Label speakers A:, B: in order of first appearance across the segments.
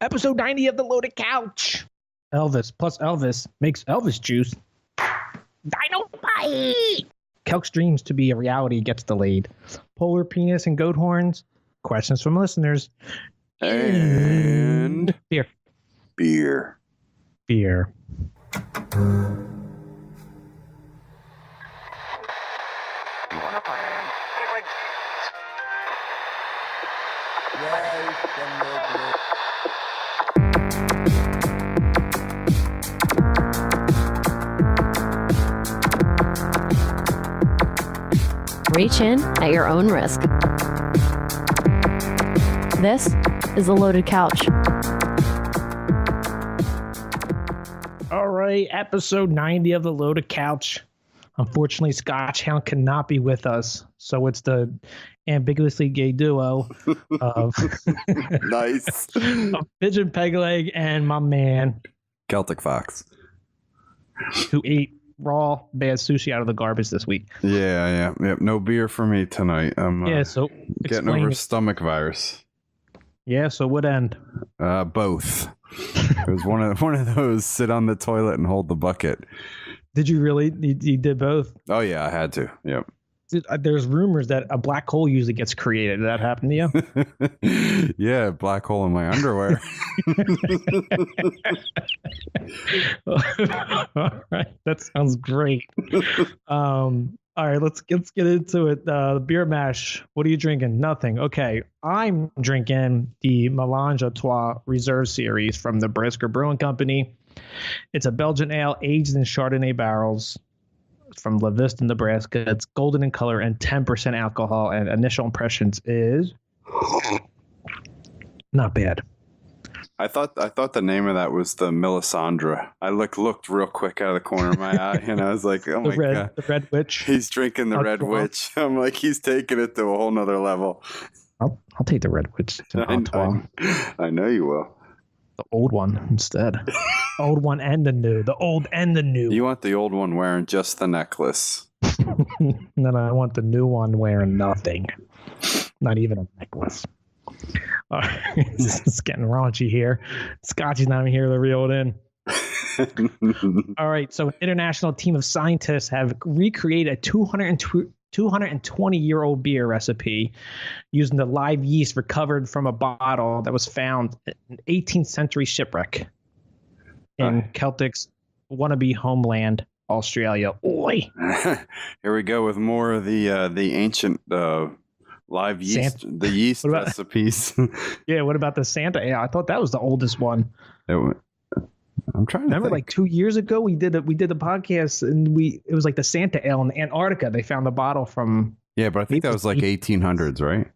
A: Episode 90 of The Loaded Couch. Elvis plus Elvis makes Elvis juice. Dynamite! Kelk's dreams to be a reality gets delayed. Polar penis and goat horns. Questions from listeners.
B: And
A: beer.
B: Beer.
A: Beer.
C: Reach in at your own risk. This is The Loaded Couch.
A: All right, episode 90 of The Loaded Couch. Unfortunately, Scotch Hound cannot be with us, so it's the ambiguously gay duo of
B: Nice.
A: of Pigeon Pegleg and my man
B: Celtic Fox.
A: who ate raw bad sushi out of the garbage this week.
B: Yeah. No beer for me tonight. I'm
A: So
B: getting over stomach virus.
A: Yeah, so what end?
B: Both. It was one of those sit on the toilet and hold the bucket.
A: Did you really? You did both?
B: Oh yeah, I had to. Yep.
A: There's rumors that a black hole usually gets created. Did that happen to you?
B: Yeah, black hole in my underwear.
A: All right, that sounds great. All right, let's get into it. Beer mash. What are you drinking? Nothing. Okay, I'm drinking the Melange Trois Reserve Series from the Nebraska Brewing Company. It's a Belgian ale aged in Chardonnay barrels from La Vista, Nebraska. It's golden in color and 10% alcohol. And initial impressions is not bad.
B: I thought the name of that was the Melisandre. I looked real quick out of the corner of my eye, and I was like, "Oh my god,
A: the Red Witch."
B: He's drinking the Red Witch." I'm like, he's taking it to a whole nother level.
A: I'll take the Red Witch.
B: I know you will.
A: The old one instead. Old one and the new. The old and the new.
B: You want the old one wearing just the necklace.
A: And then I want the new one wearing nothing. Not even a necklace. It's getting raunchy here. Scotchy's not even here to reel it in. All right. So an international team of scientists have recreated a 220-year-old beer recipe using the live yeast recovered from a bottle that was found in an 18th century shipwreck in Celtic's wannabe homeland, Australia. Oi!
B: Here we go with more of the ancient live yeast, the yeast recipes.
A: Yeah, what about the Santa Ale? I thought that was the oldest one.
B: I'm trying to
A: remember,
B: think.
A: like 2 years ago, we did the podcast, and it was like the Santa Ale in Antarctica. They found the bottle from.
B: Yeah, but I think that was like 1800s, right?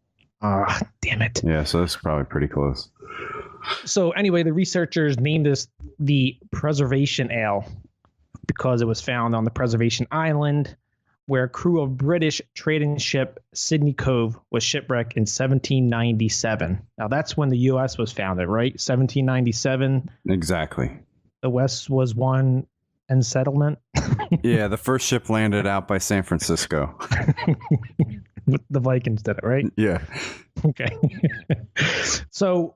A: Ah, damn it.
B: Yeah, so that's probably pretty close.
A: So anyway, the researchers named this the Preservation Ale because it was found on the Preservation Island, where a crew of British trading ship Sydney Cove was shipwrecked in 1797. Now that's when the U.S. was founded, right? 1797.
B: Exactly.
A: The West was one and settlement.
B: Yeah, the first ship landed out by San Francisco.
A: The Vikings did it, right?
B: Yeah.
A: Okay. So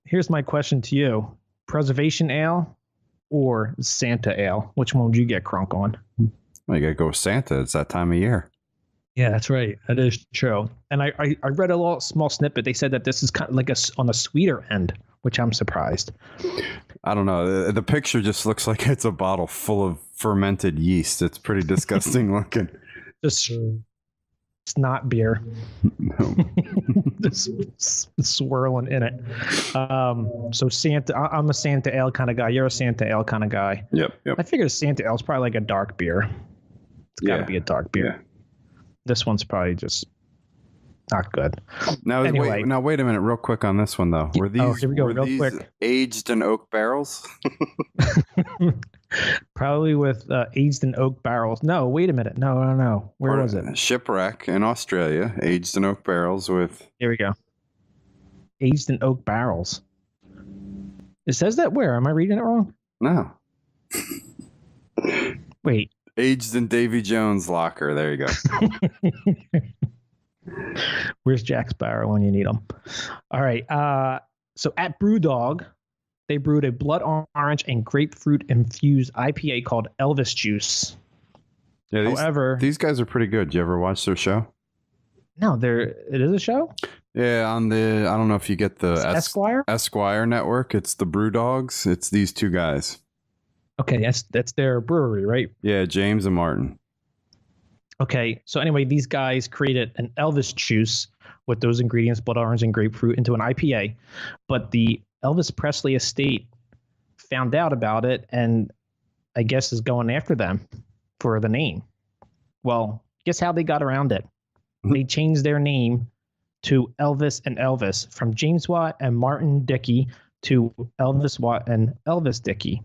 A: here's my question to you. Preservation Ale or Santa Ale? Which one would you get crunk on?
B: Well, you got to go with Santa. It's that time of year.
A: Yeah, that's right. That is true. And I read a little small snippet. They said that this is kind of like on the sweeter end, which I'm surprised.
B: I don't know. The picture just looks like it's a bottle full of fermented yeast. It's pretty disgusting looking.
A: Just it's not beer.
B: No.
A: Just swirling in it. So Santa, I'm a Santa Ale kind of guy. You're a Santa Ale kind of guy.
B: Yep.
A: I figure Santa Ale is probably like a dark beer. It's got to be a dark beer.
B: Yeah.
A: This one's probably just not good.
B: Now,
A: anyway.
B: wait a minute, real quick on this one though. Were these,
A: here we go, real quick.
B: Aged in oak barrels?
A: Probably with aged in oak barrels. No, wait a minute. No. Where was it?
B: Shipwreck in Australia, aged in oak barrels with.
A: Here we go. Aged in oak barrels. It says that where? Am I reading it wrong?
B: No.
A: Wait.
B: Aged in Davy Jones' locker. There you go.
A: Where's Jack Sparrow when you need him? All right. So at BrewDog, they brewed a blood orange and grapefruit infused IPA called Elvis Juice.
B: Yeah,
A: However,
B: these guys are pretty good. Did you ever watch their show?
A: No, it is a show?
B: Yeah, on the, I don't know if you get the Esquire network. It's the BrewDogs. It's these two guys.
A: Okay, that's their brewery, right?
B: Yeah, James and Martin.
A: Okay, so anyway, these guys created an Elvis juice with those ingredients, blood orange and grapefruit, into an IPA. But the Elvis Presley estate found out about it and I guess is going after them for the name. Well, guess how they got around it? They changed their name to Elvis and Elvis, from James Watt and Martin Dickey to Elvis Watt and Elvis Dickey.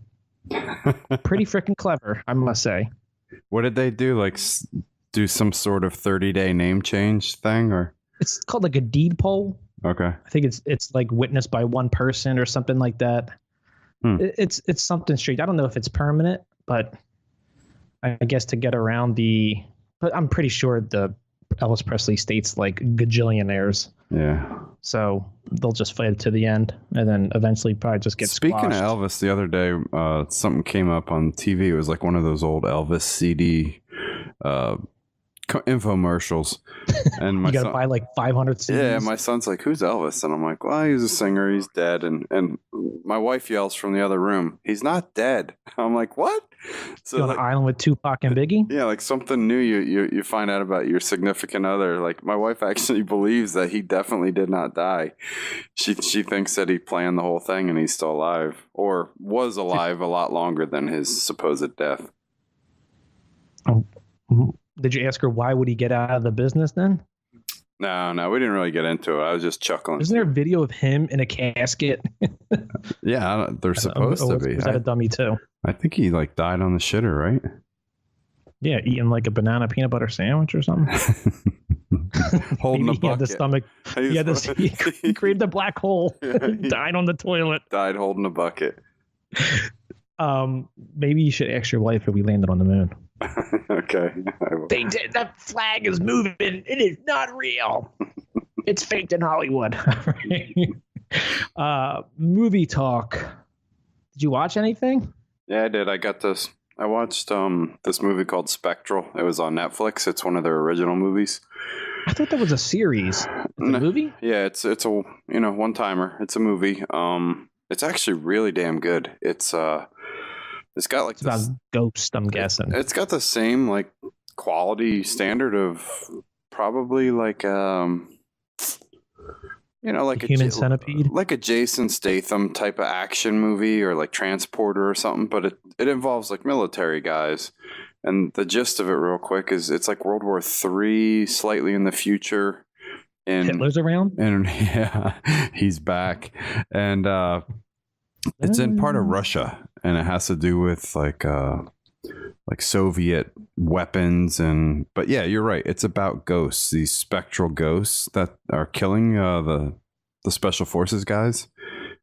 A: Pretty freaking clever, I must say.
B: What did they do? Like do some sort of 30-day name change thing, or?
A: It's called like a deed poll.
B: Okay.
A: I think it's like witnessed by one person or something like that. It's something strange. I don't know if it's permanent, but I guess to get around but I'm pretty sure the Elvis Presley state's like gajillionaires.
B: Yeah.
A: So they'll just fight it to the end and then eventually probably just get
B: Speaking
A: squashed.
B: of Elvis, the other day, something came up on TV. It was like one of those old Elvis CD infomercials. And my
A: you gotta
B: son,
A: buy like 500 CDs.
B: Yeah, my son's like, "Who's Elvis?" And I'm like, "Well, he's a singer. He's dead." And my wife yells from the other room, "He's not dead." I'm like, "What?" So
A: on an island with Tupac and Biggie?
B: Yeah, like something new you find out about your significant other. Like my wife actually believes that he definitely did not die. She thinks that he planned the whole thing and he's still alive, or was alive a lot longer than his supposed death.
A: Did you ask her why would he get out of the business then?
B: No, we didn't really get into it. I was just chuckling.
A: Isn't there a video of him in a casket?
B: Yeah, they're supposed to be.
A: Was that a dummy too?
B: I think he like died on the shitter, right?
A: Yeah, eating like a banana peanut butter sandwich or something.
B: Holding a bucket.
A: He had the stomach. He created a black hole. Died on the toilet.
B: Died holding a bucket.
A: Maybe you should ask your wife if we landed on the moon.
B: Okay.
A: They did. That flag is moving. It is not real. It's faked in Hollywood. Movie talk. Did you watch anything?
B: Yeah, I did. I watched this movie called Spectral. It was on Netflix. It's one of their original movies.
A: I thought that was a series. It's a movie?
B: Yeah, it's a one timer. It's a movie. It's actually really damn good. It's got like
A: it's about Ghost, I'm guessing.
B: It's got the same like quality standard of probably like like
A: Human Centipede,
B: like a Jason Statham type of action movie, or like Transporter or something. But it involves like military guys, and the gist of it, real quick, is it's like World War III, slightly in the future. And
A: Hitler's around,
B: and yeah, he's back, and it's in part of Russia, and it has to do with like Soviet weapons, but yeah, you're right. It's about ghosts, these spectral ghosts that are killing the special forces guys,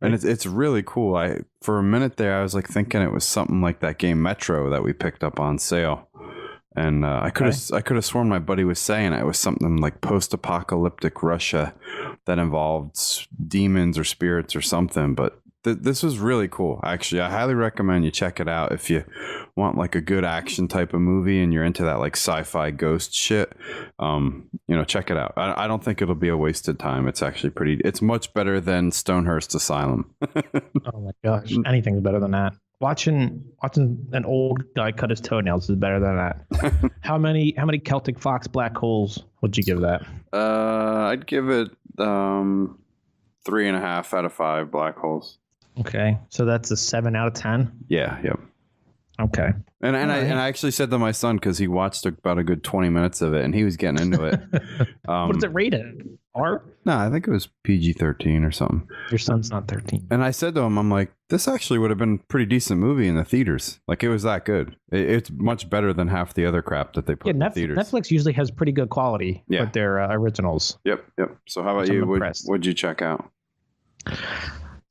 B: and it's really cool. For a minute there, I was like thinking it was something like that game Metro that we picked up on sale. And I could have sworn my buddy was saying it was something like post-apocalyptic Russia that involved demons or spirits or something. But this was really cool. Actually, I highly recommend you check it out if you want like a good action type of movie and you're into that like sci-fi ghost shit. Check it out. I don't think it'll be a wasted time. It's actually it's much better than Stonehurst Asylum.
A: Oh my gosh, anything's better than that. Watching an old guy cut his toenails is better than that. How many Celtic Fox black holes would you give that?
B: I'd give it 3.5 out of 5 black holes.
A: Okay, so that's a 7 out of 10.
B: Yeah. Yep.
A: Okay.
B: And I actually said to my son, because he watched about a good 20 minutes of it, and he was getting into it.
A: What is it rated? R?
B: No, I think it was PG-13 or something.
A: Your son's not 13.
B: And I said to him, I'm like, this actually would have been a pretty decent movie in the theaters. Like, it was that good. It's much better than half the other crap that they put in the theaters.
A: Netflix usually has pretty good quality with their originals.
B: Yep. So how about you? What'd you check out?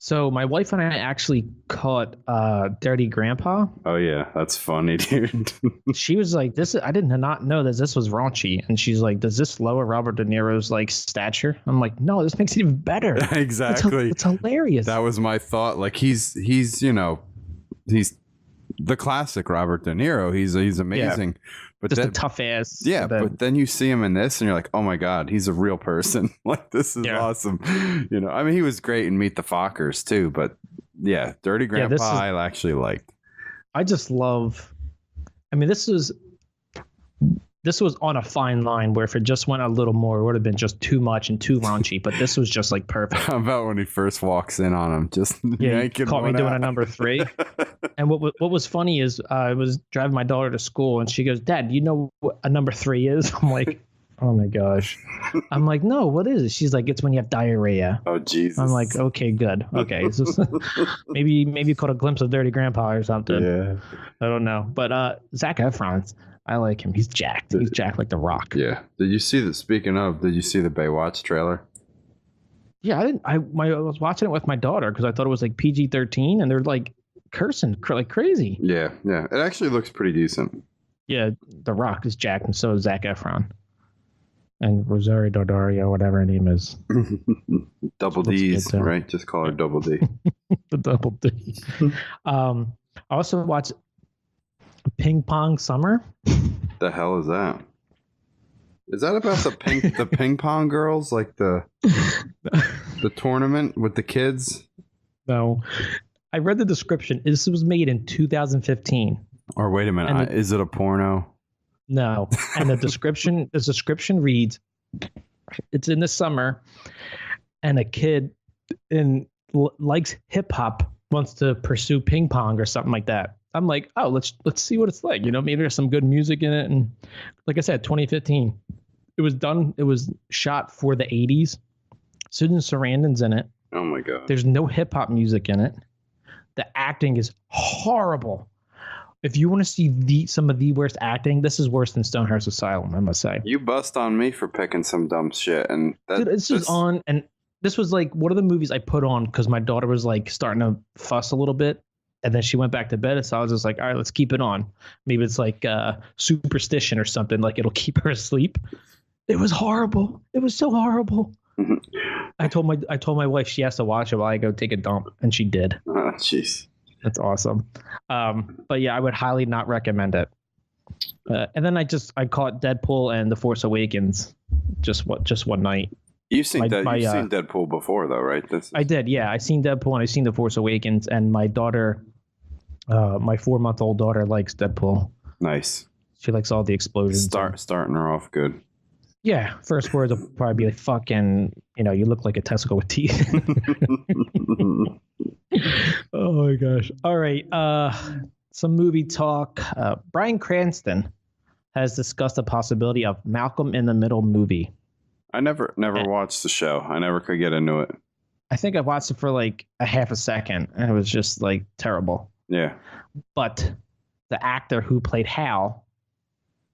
A: So my wife and I actually caught Dirty Grandpa.
B: Oh yeah, that's funny, dude.
A: She was like, I did not know that this was raunchy. And she's like, does this lower Robert De Niro's like stature? I'm like, no, this makes it even better.
B: Exactly.
A: It's hilarious.
B: That was my thought. Like he's he's the classic Robert De Niro. He's amazing. Yeah. But
A: just
B: then,
A: a tough ass.
B: Yeah, but then you see him in this and you're like, oh my God, he's a real person. Like, this is awesome. I mean, he was great in Meet the Fockers too, but yeah, Dirty Grandpa I actually liked.
A: I just love, I mean, this was on a fine line where if it just went a little more, it would have been just too much and too raunchy, but this was just like perfect.
B: How about when he first walks in on him? Just
A: he caught me doing a number 3. And what was funny is I was driving my daughter to school and she goes, Dad, you know what a number 3 is? I'm like, oh my gosh. I'm like, no, what is it? She's like, it's when you have diarrhea.
B: Oh, Jesus.
A: I'm like, okay, good. Okay. So maybe you caught a glimpse of Dirty Grandpa or something.
B: Yeah.
A: I don't know. But Zac Efron, I like him. He's jacked. He's jacked like The Rock.
B: Yeah. Did you see did you see the Baywatch trailer?
A: Yeah, I was watching it with my daughter because I thought it was like PG-13 and they're like cursing like crazy.
B: Yeah. It actually looks pretty decent.
A: Yeah, The Rock is jacked and so is Zac Efron. And Rosario Dawson, whatever her name is.
B: Double D's, right? Just call her Double D.
A: The Double D. I also watched Ping Pong Summer.
B: The hell is that? Is that about the ping pong girls, like the tournament with the kids?
A: No, I read the description. This was made in 2015.
B: Or wait a minute, is it a porno?
A: No, and the description reads, "It's in the summer, and a kid likes hip hop wants to pursue ping pong or something like that." I'm like, oh, let's see what it's like. Maybe there's some good music in it. And like I said, 2015, it was shot for the 80s. Susan Sarandon's in it.
B: Oh my God.
A: There's no hip hop music in it. The acting is horrible. If you want to see some of the worst acting, this is worse than Stonehurst Asylum, I must say.
B: You bust on me for picking some dumb shit. And
A: this was on, and this was like one of the movies I put on because my daughter was like starting to fuss a little bit. And then she went back to bed. So I was just like, all right, let's keep it on. Maybe it's like superstition or something. Like it'll keep her asleep. It was horrible. It was so horrible. I told my wife she has to watch it while I go take a dump. And she did.
B: Oh, jeez.
A: That's awesome. But yeah, I would highly not recommend it. And then I caught Deadpool and The Force Awakens just one night.
B: You've seen Deadpool before, though, right?
A: I did, yeah. I seen Deadpool and I seen The Force Awakens, and my daughter, my 4-month-old daughter, likes Deadpool.
B: Nice.
A: She likes all the explosions.
B: Starting her off good.
A: Yeah, first words will probably be like, "Fucking, you look like a testicle with teeth." Oh my gosh! All right, some movie talk. Bryan Cranston has discussed the possibility of Malcolm in the Middle movie.
B: I never watched the show. I never could get into it.
A: I think I watched it for like a half a second, and it was just like terrible.
B: Yeah.
A: But the actor who played Hal,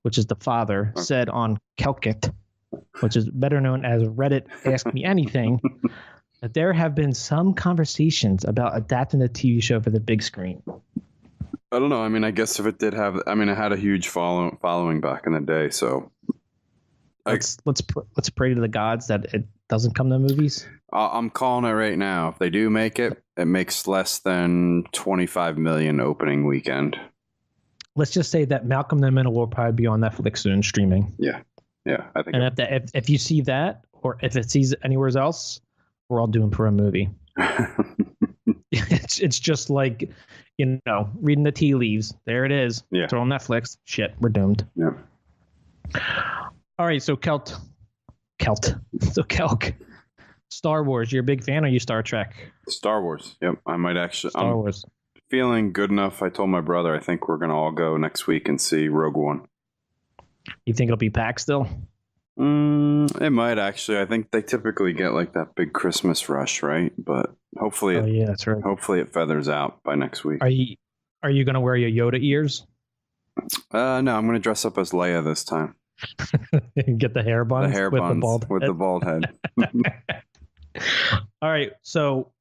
A: which is the father, said on Kelkit, which is better known as Reddit Ask Me Anything, that there have been some conversations about adapting the TV show for the big screen.
B: I don't know. I mean, I guess if it did have, it had a huge following back in the day, so.
A: Let's pray to the gods that it doesn't come to movies.
B: I'm calling it right now. If they do make it, it makes less than 25 million opening weekend.
A: Let's just say that Malcolm in the Middle will probably be on Netflix soon streaming.
B: Yeah, I think.
A: And if you see that, or if it sees anywhere else, we're all doomed for a movie. It's just like reading the tea leaves. There it is.
B: Yeah.
A: It's on Netflix. Shit, we're doomed.
B: Yeah.
A: All right, so Kelk. Star Wars, you're a big fan, or you Star Trek?
B: Star Wars. Yep, I might actually.
A: Star Wars.
B: Feeling good enough. I told my brother I think we're gonna all go next week and see Rogue One.
A: You think it'll be packed still?
B: It might actually. I think they typically get like that big Christmas rush, right? But hopefully,
A: that's right.
B: Hopefully, it feathers out by next week.
A: Are you gonna wear your Yoda ears?
B: No, I'm gonna dress up as Leia this time.
A: Get the hair buns.
B: The bald head.
A: All right, so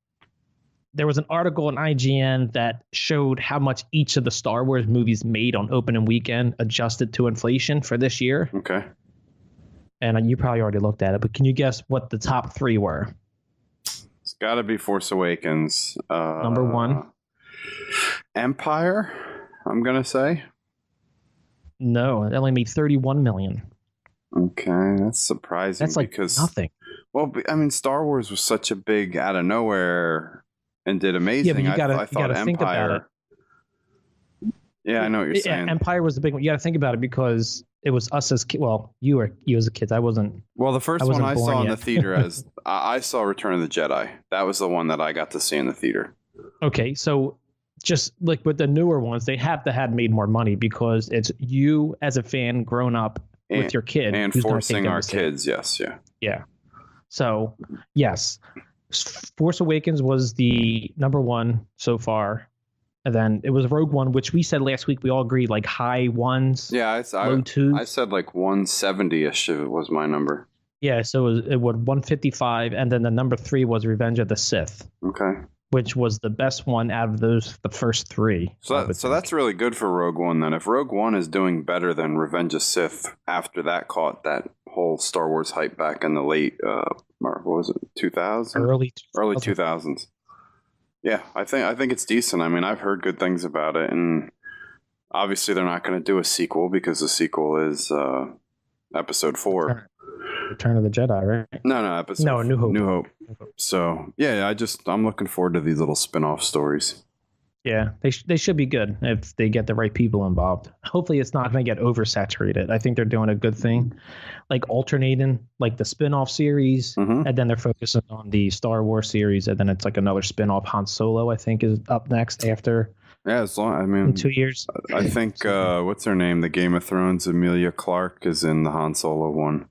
A: there was an article in IGN that showed how much each of the Star Wars movies made on opening weekend adjusted to inflation for this year.
B: Okay.
A: And you probably already looked at it, but can you guess what the top 3 were?
B: It's got to be Force Awakens.
A: Number 1.
B: Empire, I'm going to say.
A: No, it only made $31 million.
B: Okay, that's surprising.
A: That's like
B: because,
A: nothing.
B: Well, I mean, Star Wars was such a big out of nowhere and did amazing.
A: Yeah, but you
B: I thought
A: gotta think about it.
B: Yeah, I know what you're saying.
A: Empire was the big one. You got to think about it because it was us as kids. Well, you as a kid. I wasn't.
B: Well, the first one I saw in
A: yet.
B: the theater as I saw Return of the Jedi. That was the one that I got to see in the theater.
A: Okay, so just like with the newer ones, they have to have made more money because it's you as a fan grown up with your kid
B: and
A: who's gonna
B: forcing
A: take them
B: our
A: to see it.
B: kids. Yes, yeah.
A: Yeah. So yes, Force Awakens was the number 1 so far. And then it was Rogue One, which we said last week. We all agreed like high 1s.
B: Yeah,
A: low 2s.
B: I said like 170-ish was my number.
A: Yeah, so it was 155, and then the number 3 was Revenge of the Sith,
B: Okay.
A: which was the best one out of the first 3.
B: So that's really good for Rogue One then. If Rogue One is doing better than Revenge of Sith after that caught that whole Star Wars hype back in the late what was it, 2000?
A: Early
B: 2000s. Yeah, I think it's decent. I mean, I've heard good things about it, and obviously they're not going to do a sequel because the sequel is Episode 4.
A: Return of the Jedi, right?
B: No, Episode.
A: No, New Hope.
B: New Hope. So yeah, I'm looking forward to these little spin-off stories.
A: Yeah, they should be good if they get the right people involved. Hopefully, it's not going to get oversaturated. I think they're doing a good thing, like alternating like the spin-off series, and then they're focusing on the Star Wars series, and then it's like another spin-off. Han Solo, I think, is up next after.
B: Yeah, in
A: 2 years.
B: I think what's her name? The Game of Thrones Emilia Clarke is in the Han Solo one.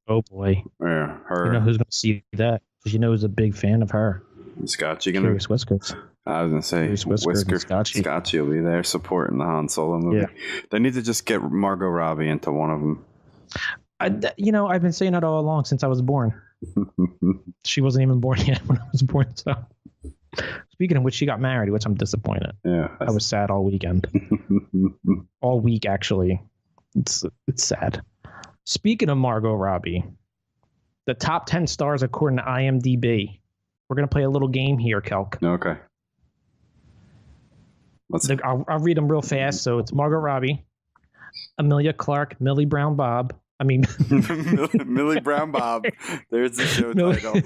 A: Oh boy,
B: yeah, her.
A: You know who's going to see that? Because you know who's a big fan of her.
B: Scotchy gonna.
A: Curious Whiskers.
B: I was gonna say Scotchy will be there supporting the Han Solo movie. Yeah. They need to just get Margot Robbie into one of them.
A: I've been saying that all along since I was born. She wasn't even born yet when I was born. So, speaking of which, she got married, which I'm disappointed.
B: Yeah,
A: I was sad all weekend, all week actually. It's sad. Speaking of Margot Robbie, the top 10 stars according to IMDb. We're gonna play a little game here, Kelk.
B: Okay.
A: I'll read them real fast. So it's Margot Robbie, Emilia Clarke, Millie Brown Bob. I mean,
B: Millie Brown Bob. There's the show title.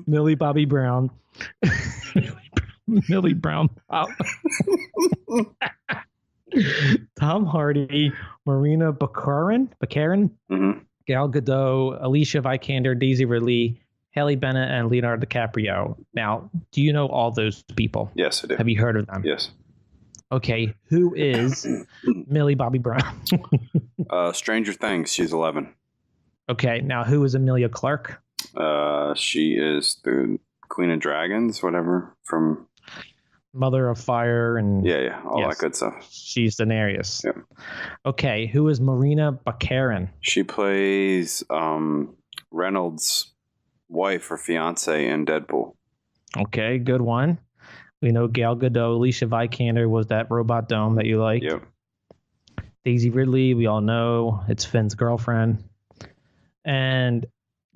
A: Millie Bobby Brown. Millie Brown Bob. Tom Hardy, Marina Baccarin, Gal Gadot, Alicia Vikander, Daisy Ridley, Haley Bennett, and Leonardo DiCaprio. Now, do you know all those people?
B: Yes, I do.
A: Have you heard of them?
B: Yes. Okay,
A: who is Millie Bobby Brown?
B: Stranger Things. She's 11.
A: Okay, now who is Emilia Clarke?
B: She is the Queen of Dragons, whatever, from
A: Mother of Fire and
B: all that good stuff.
A: She's Daenerys.
B: Yeah.
A: Okay, who is Marina Baccarin?
B: She plays Reynolds' wife or fiance in Deadpool.
A: Okay, good one. We know Gal Gadot, Alicia Vikander was that robot dome that you like.
B: Yep.
A: Daisy Ridley, we all know it's Finn's girlfriend. And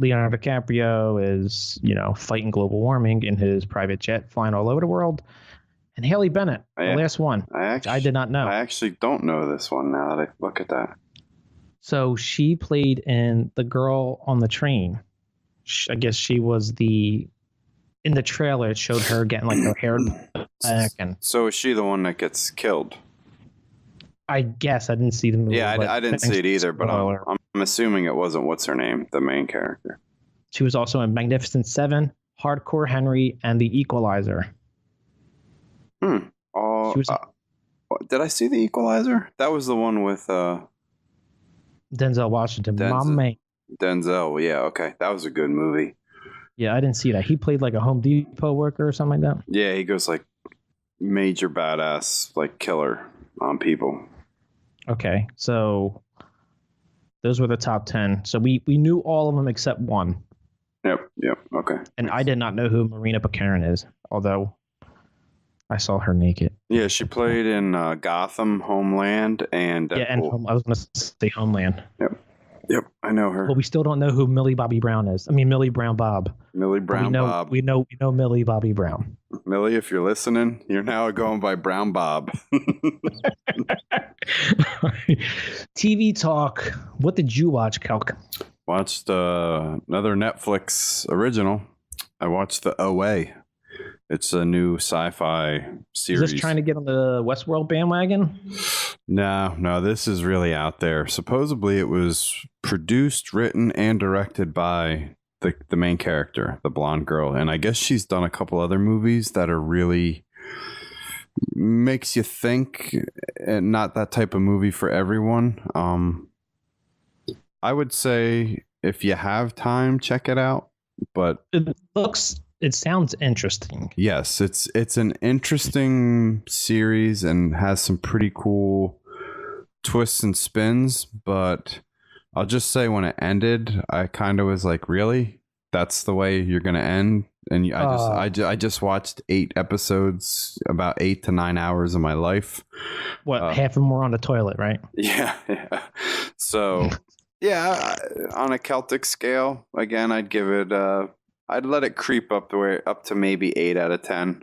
A: Leonardo DiCaprio is, fighting global warming in his private jet, flying all over the world. And Haley Bennett, the last one. I did not know.
B: I actually don't know this one now that I look at that.
A: So she played in The Girl on the Train. I guess she was in the trailer, it showed her getting like her hair back. And
B: so is she the one that gets killed?
A: I guess I didn't see the movie.
B: Yeah, I didn't see it either, but I'm assuming it wasn't what's her name, the main character.
A: She was also in Magnificent Seven, Hardcore Henry, and The Equalizer.
B: Did I see The Equalizer? That was the one with
A: Denzel Washington.
B: Denzel, yeah, okay. That was a good movie.
A: Yeah, I didn't see that. He played like a Home Depot worker or something like that.
B: Yeah, he goes like major badass, like killer on people.
A: Okay, so those were the top 10. So we knew all of them except one.
B: Yep. Okay.
A: And I did not know who Marina Baccarin is, although I saw her naked.
B: Yeah, she played in Gotham, Homeland, and Deadpool.
A: Yeah, and I was going to say Homeland.
B: Yep, I know her.
A: But we still don't know who Millie Bobby Brown is. I mean, Millie Brown Bob.
B: Millie Brown Bob.
A: We know Millie Bobby Brown.
B: Millie, if you're listening, you're now going by Brown Bob.
A: TV talk. What did you watch, Calc?
B: Watched another Netflix original. I watched The OA. It's a new sci-fi series.
A: Is this trying to get on the Westworld bandwagon?
B: No, this is really out there. Supposedly it was produced, written, and directed by the main character, the blonde girl. And I guess she's done a couple other movies that are really makes you think, and not that type of movie for everyone. I would say if you have time, check it out. But
A: it sounds interesting.
B: Yes, it's an interesting series and has some pretty cool twists and spins, but I'll just say when it ended, I kind of was like, really? That's the way you're going to end? And I just watched 8 episodes, about 8 to 9 hours of my life.
A: What, half of them were on the toilet, right?
B: Yeah. So, yeah, on a Celtic scale, again, I'd give it I'd let it creep up to maybe 8 out of 10.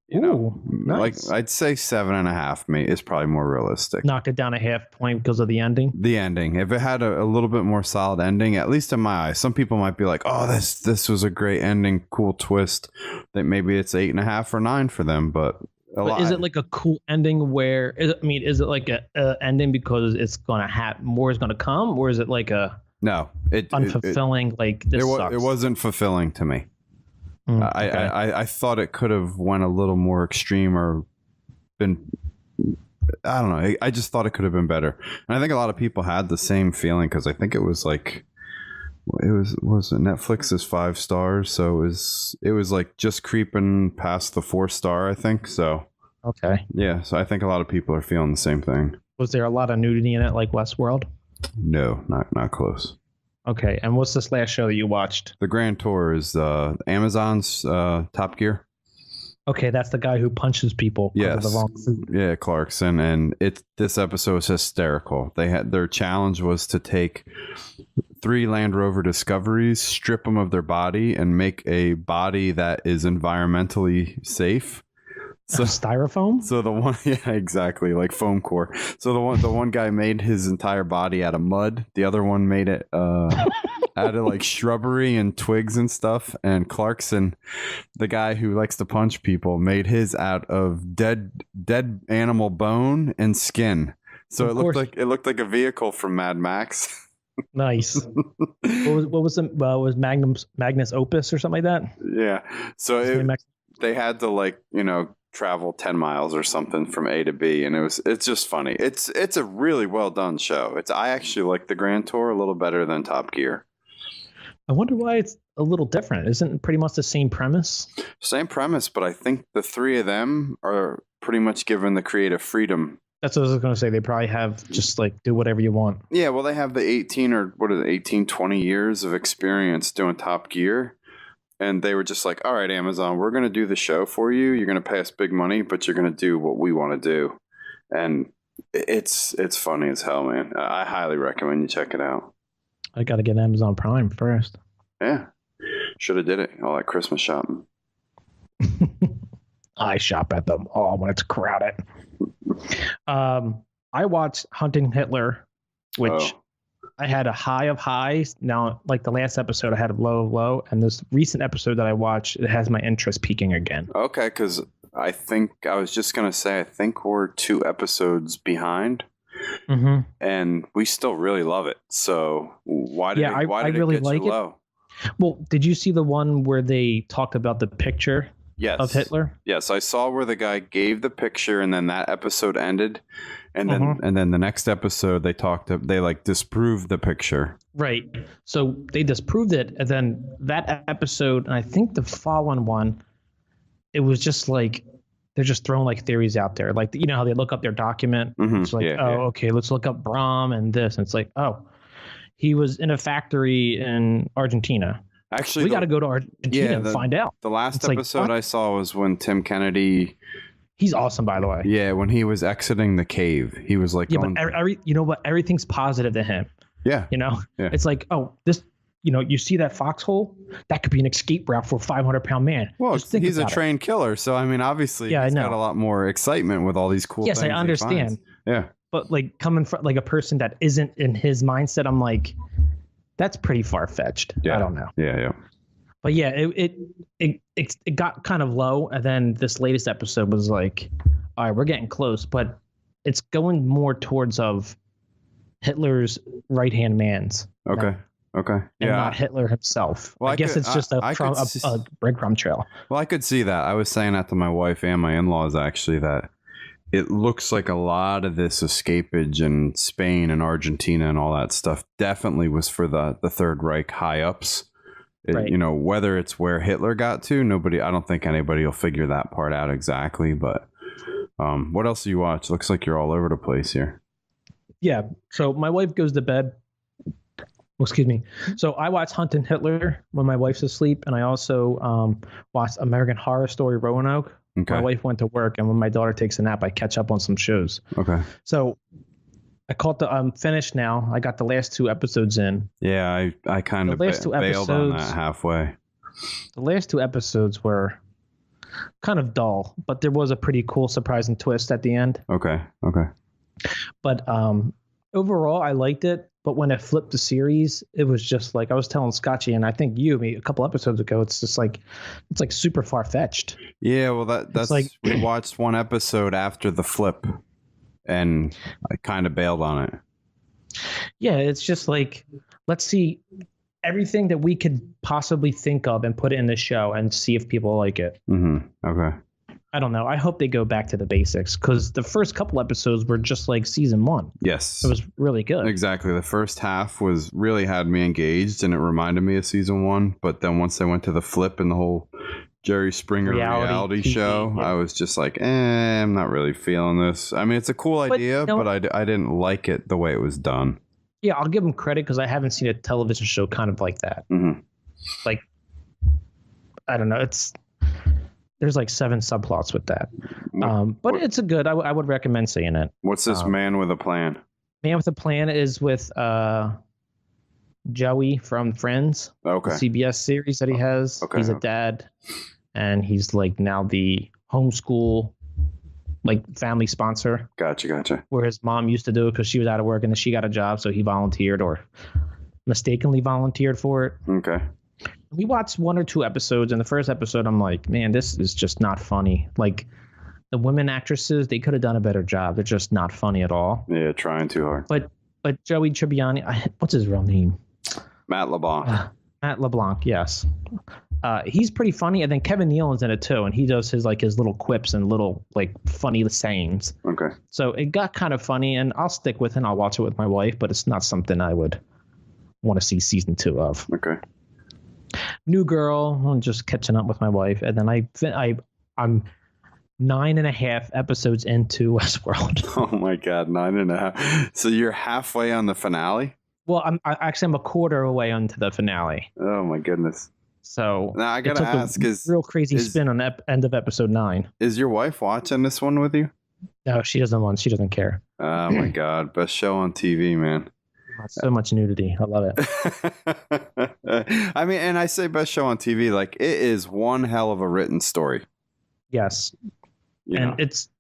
B: You know,
A: nice.
B: Like I'd say 7.5 is probably more realistic.
A: Knocked it down a half point because of the ending.
B: The ending. If it had a little bit more solid ending, at least in my eyes, some people might be like, "Oh, this was a great ending, cool twist." That maybe it's 8.5 or 9 for them, but
A: is it like a cool ending where? Is it like a ending because it's gonna have more is gonna come, or is it like a
B: no,
A: unfulfilling? It
B: wasn't fulfilling to me.
A: Okay.
B: I thought it could have went a little more extreme or been. I don't know. I just thought it could have been better, and I think a lot of people had the same feeling because I think it was like. Netflix is 5 stars, so it was like just creeping past the 4-star, I think. So
A: okay,
B: yeah, so I think a lot of people are feeling the same thing.
A: Was there a lot of nudity in it, like Westworld?
B: No, not close.
A: Okay, and what's this last show that you watched?
B: The Grand Tour is Amazon's Top Gear.
A: Okay, that's the guy who punches people.
B: Yes.
A: Of the wrong food.
B: Yeah, Clarkson, and this episode is hysterical. They had their challenge was to take 3 Land Rover Discoveries, strip them of their body, and make a body that is environmentally safe.
A: So styrofoam.
B: So the one, yeah, exactly, like foam core. So the one guy made his entire body out of mud. The other one made it out of like shrubbery and twigs and stuff. And Clarkson, the guy who likes to punch people, made his out of dead animal bone and skin. So it looked like a vehicle from Mad Max.
A: Nice. What was Magnus Opus or something like that?
B: Yeah. So they had to travel 10 miles or something from A to B, and it's just funny. It's a really well done show. I actually like the Grand Tour a little better than Top Gear.
A: I wonder why it's a little different. Isn't it pretty much the same premise? Same
B: premise, but I think the 3 of them are pretty much given the creative freedom.
A: That's what I was going to say. They probably have just like do whatever you want.
B: Yeah, well, they have the 18, 20 years of experience doing Top Gear. And they were just like, all right, Amazon, we're going to do the show for you. You're going to pay us big money, but you're going to do what we want to do. And it's funny as hell, man. I highly recommend you check it out.
A: I got to get Amazon Prime first.
B: Yeah. Should have did it. All that Christmas shopping.
A: I shop at the mall when it's crowded. I watched Hunting Hitler, which I had a high of highs. Now, like the last episode, I had a low of low. And this recent episode that I watched, it has my interest peaking again.
B: Okay, because I was just going to say, I think we're 2 episodes behind. Mm-hmm. And we still really love it. So why did it really get you low?
A: Well, did you see the one where they talked about the picture of Hitler?
B: Yes, I saw where the guy gave the picture and then that episode ended. And then the next episode they disproved the picture.
A: Right. So they disproved it, and then that episode, and I think the following one, it was just like they're just throwing like theories out there. Like, you know how they look up their document? Mm-hmm. It's like, okay, let's look up Brahm and this. And it's like, oh, he was in a factory in Argentina.
B: Actually,
A: we got to go to Argentina and find out.
B: The last episode I saw was when Tim Kennedy.
A: He's awesome, by the way.
B: Yeah, when he was exiting the cave, he was like,
A: but you know what? Everything's positive to him.
B: Yeah.
A: You know,
B: yeah.
A: It's like, oh, this, you know, you see that foxhole? That could be an escape route for a 500-pound man.
B: Well, he's a trained killer. So, I mean, obviously, he's got a lot more excitement with all these cool things.
A: Yes, I understand.
B: Yeah.
A: But like coming from like a person that isn't in his mindset, I'm like, that's pretty far-fetched.
B: Yeah.
A: I don't know.
B: Yeah.
A: But yeah, it got kind of low, and then this latest episode was like, all right, we're getting close, but it's going more towards of Hitler's right-hand man's.
B: Okay. Okay.
A: And not Hitler himself. Well, I guess it's just a breadcrumb trail.
B: Well, I could see that. I was saying that to my wife and my in-laws actually, that it looks like a lot of this escapage in Spain and Argentina and all that stuff definitely was for the Third Reich high ups.
A: Right.
B: You know, whether it's where Hitler got to, I don't think anybody will figure that part out exactly. But what else do you watch? Looks like you're all over the place here.
A: Yeah. So my wife goes to bed. Excuse me. So I watch Hunting Hitler when my wife's asleep. And I also watch American Horror Story Roanoke.
B: Okay.
A: My wife went to work. And when my daughter takes a nap, I catch up on some shows.
B: Okay.
A: So I'm finished now. I got the last 2 episodes in.
B: Yeah, I kind of bailed on that halfway.
A: The last 2 episodes were kind of dull, but there was a pretty cool, surprising twist at the end.
B: Okay.
A: But overall, I liked it. But when it flipped the series, it was just like I was telling Scotchy, and I think a couple episodes ago, it's just like it's like super far fetched.
B: Yeah, well, that's like we watched one episode after the flip. And I kind of bailed on it.
A: Yeah, it's just like, let's see everything that we could possibly think of and put it in the show and see if people like it.
B: Mm-hmm. Okay.
A: I don't know. I hope they go back to the basics because the first couple episodes were just like season 1.
B: Yes.
A: It was really good.
B: Exactly. The first half really had me engaged and it reminded me of season 1. But then once they went to the flip and the whole Jerry Springer reality show, yeah. I was just like, I'm not really feeling this. I mean, it's a cool idea, but I didn't like it the way it was done.
A: Yeah, I'll give them credit because I haven't seen a television show kind of like that.
B: Mm-hmm.
A: Like, I don't know. There's like 7 subplots with that. But it's a good, I would recommend seeing it.
B: What's this Man with a Plan?
A: Man with a Plan is with Joey from Friends.
B: Okay.
A: The CBS series that he has.
B: Okay.
A: He's a dad. And he's like now the homeschool, like family sponsor.
B: Gotcha.
A: Where his mom used to do it because she was out of work and then she got a job. So he volunteered or mistakenly volunteered for it.
B: Okay.
A: We watched 1 or 2 episodes. And the first episode, I'm like, man, this is just not funny. Like the women actresses, they could have done a better job. They're just not funny at all.
B: Yeah, trying too hard.
A: But Joey Tribbiani, what's his real name?
B: Matt LeBlanc.
A: Matt LeBlanc, yes. He's pretty funny, and then Kevin Nealon's in it too, and he does his little quips and little like funny sayings.
B: Okay.
A: So it got kind of funny, and I'll stick with it. And I'll watch it with my wife, but it's not something I would want to see season 2 of.
B: Okay.
A: New Girl, I'm just catching up with my wife, and then I'm 9.5 episodes into Westworld.
B: Oh my God, 9.5. So you're halfway on the finale?
A: Well, I'm a quarter away onto the finale.
B: Oh my goodness.
A: So
B: now I gotta ask: is
A: real crazy spin on the end of episode 9? Is
B: your wife watching this one with you?
A: No, she doesn't She doesn't care.
B: Oh my God, best show on TV, man.
A: So much nudity. I love it.
B: I mean, and I say best show on TV, like it is one hell of a written story.
A: Yes,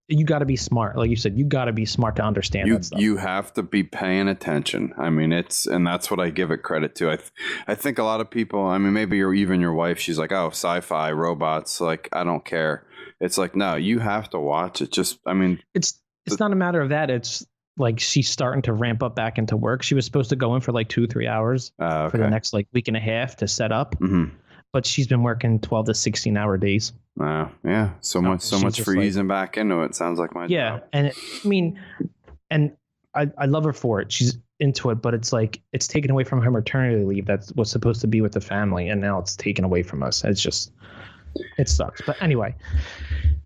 A: you got to be smart. Like you said, you got to be smart to understand that stuff.
B: You have to be paying attention. I mean, and that's what I give it credit to. I think a lot of people, I mean, maybe even your wife, she's like, oh, sci-fi, robots, like, I don't care. It's like, no, you have to watch it. Just, I mean.
A: It's not a matter of that. It's like she's starting to ramp up back into work. She was supposed to go in for like 2-3 hours for the next like week and a half to set up.
B: Mm-hmm.
A: But she's been working 12 to 16-hour days.
B: Yeah. So much for easing back into it. Sounds like my job.
A: And I love her for it. She's into it, but it's like it's taken away from her maternity leave that was supposed to be with the family, and now it's taken away from us. It sucks. But anyway,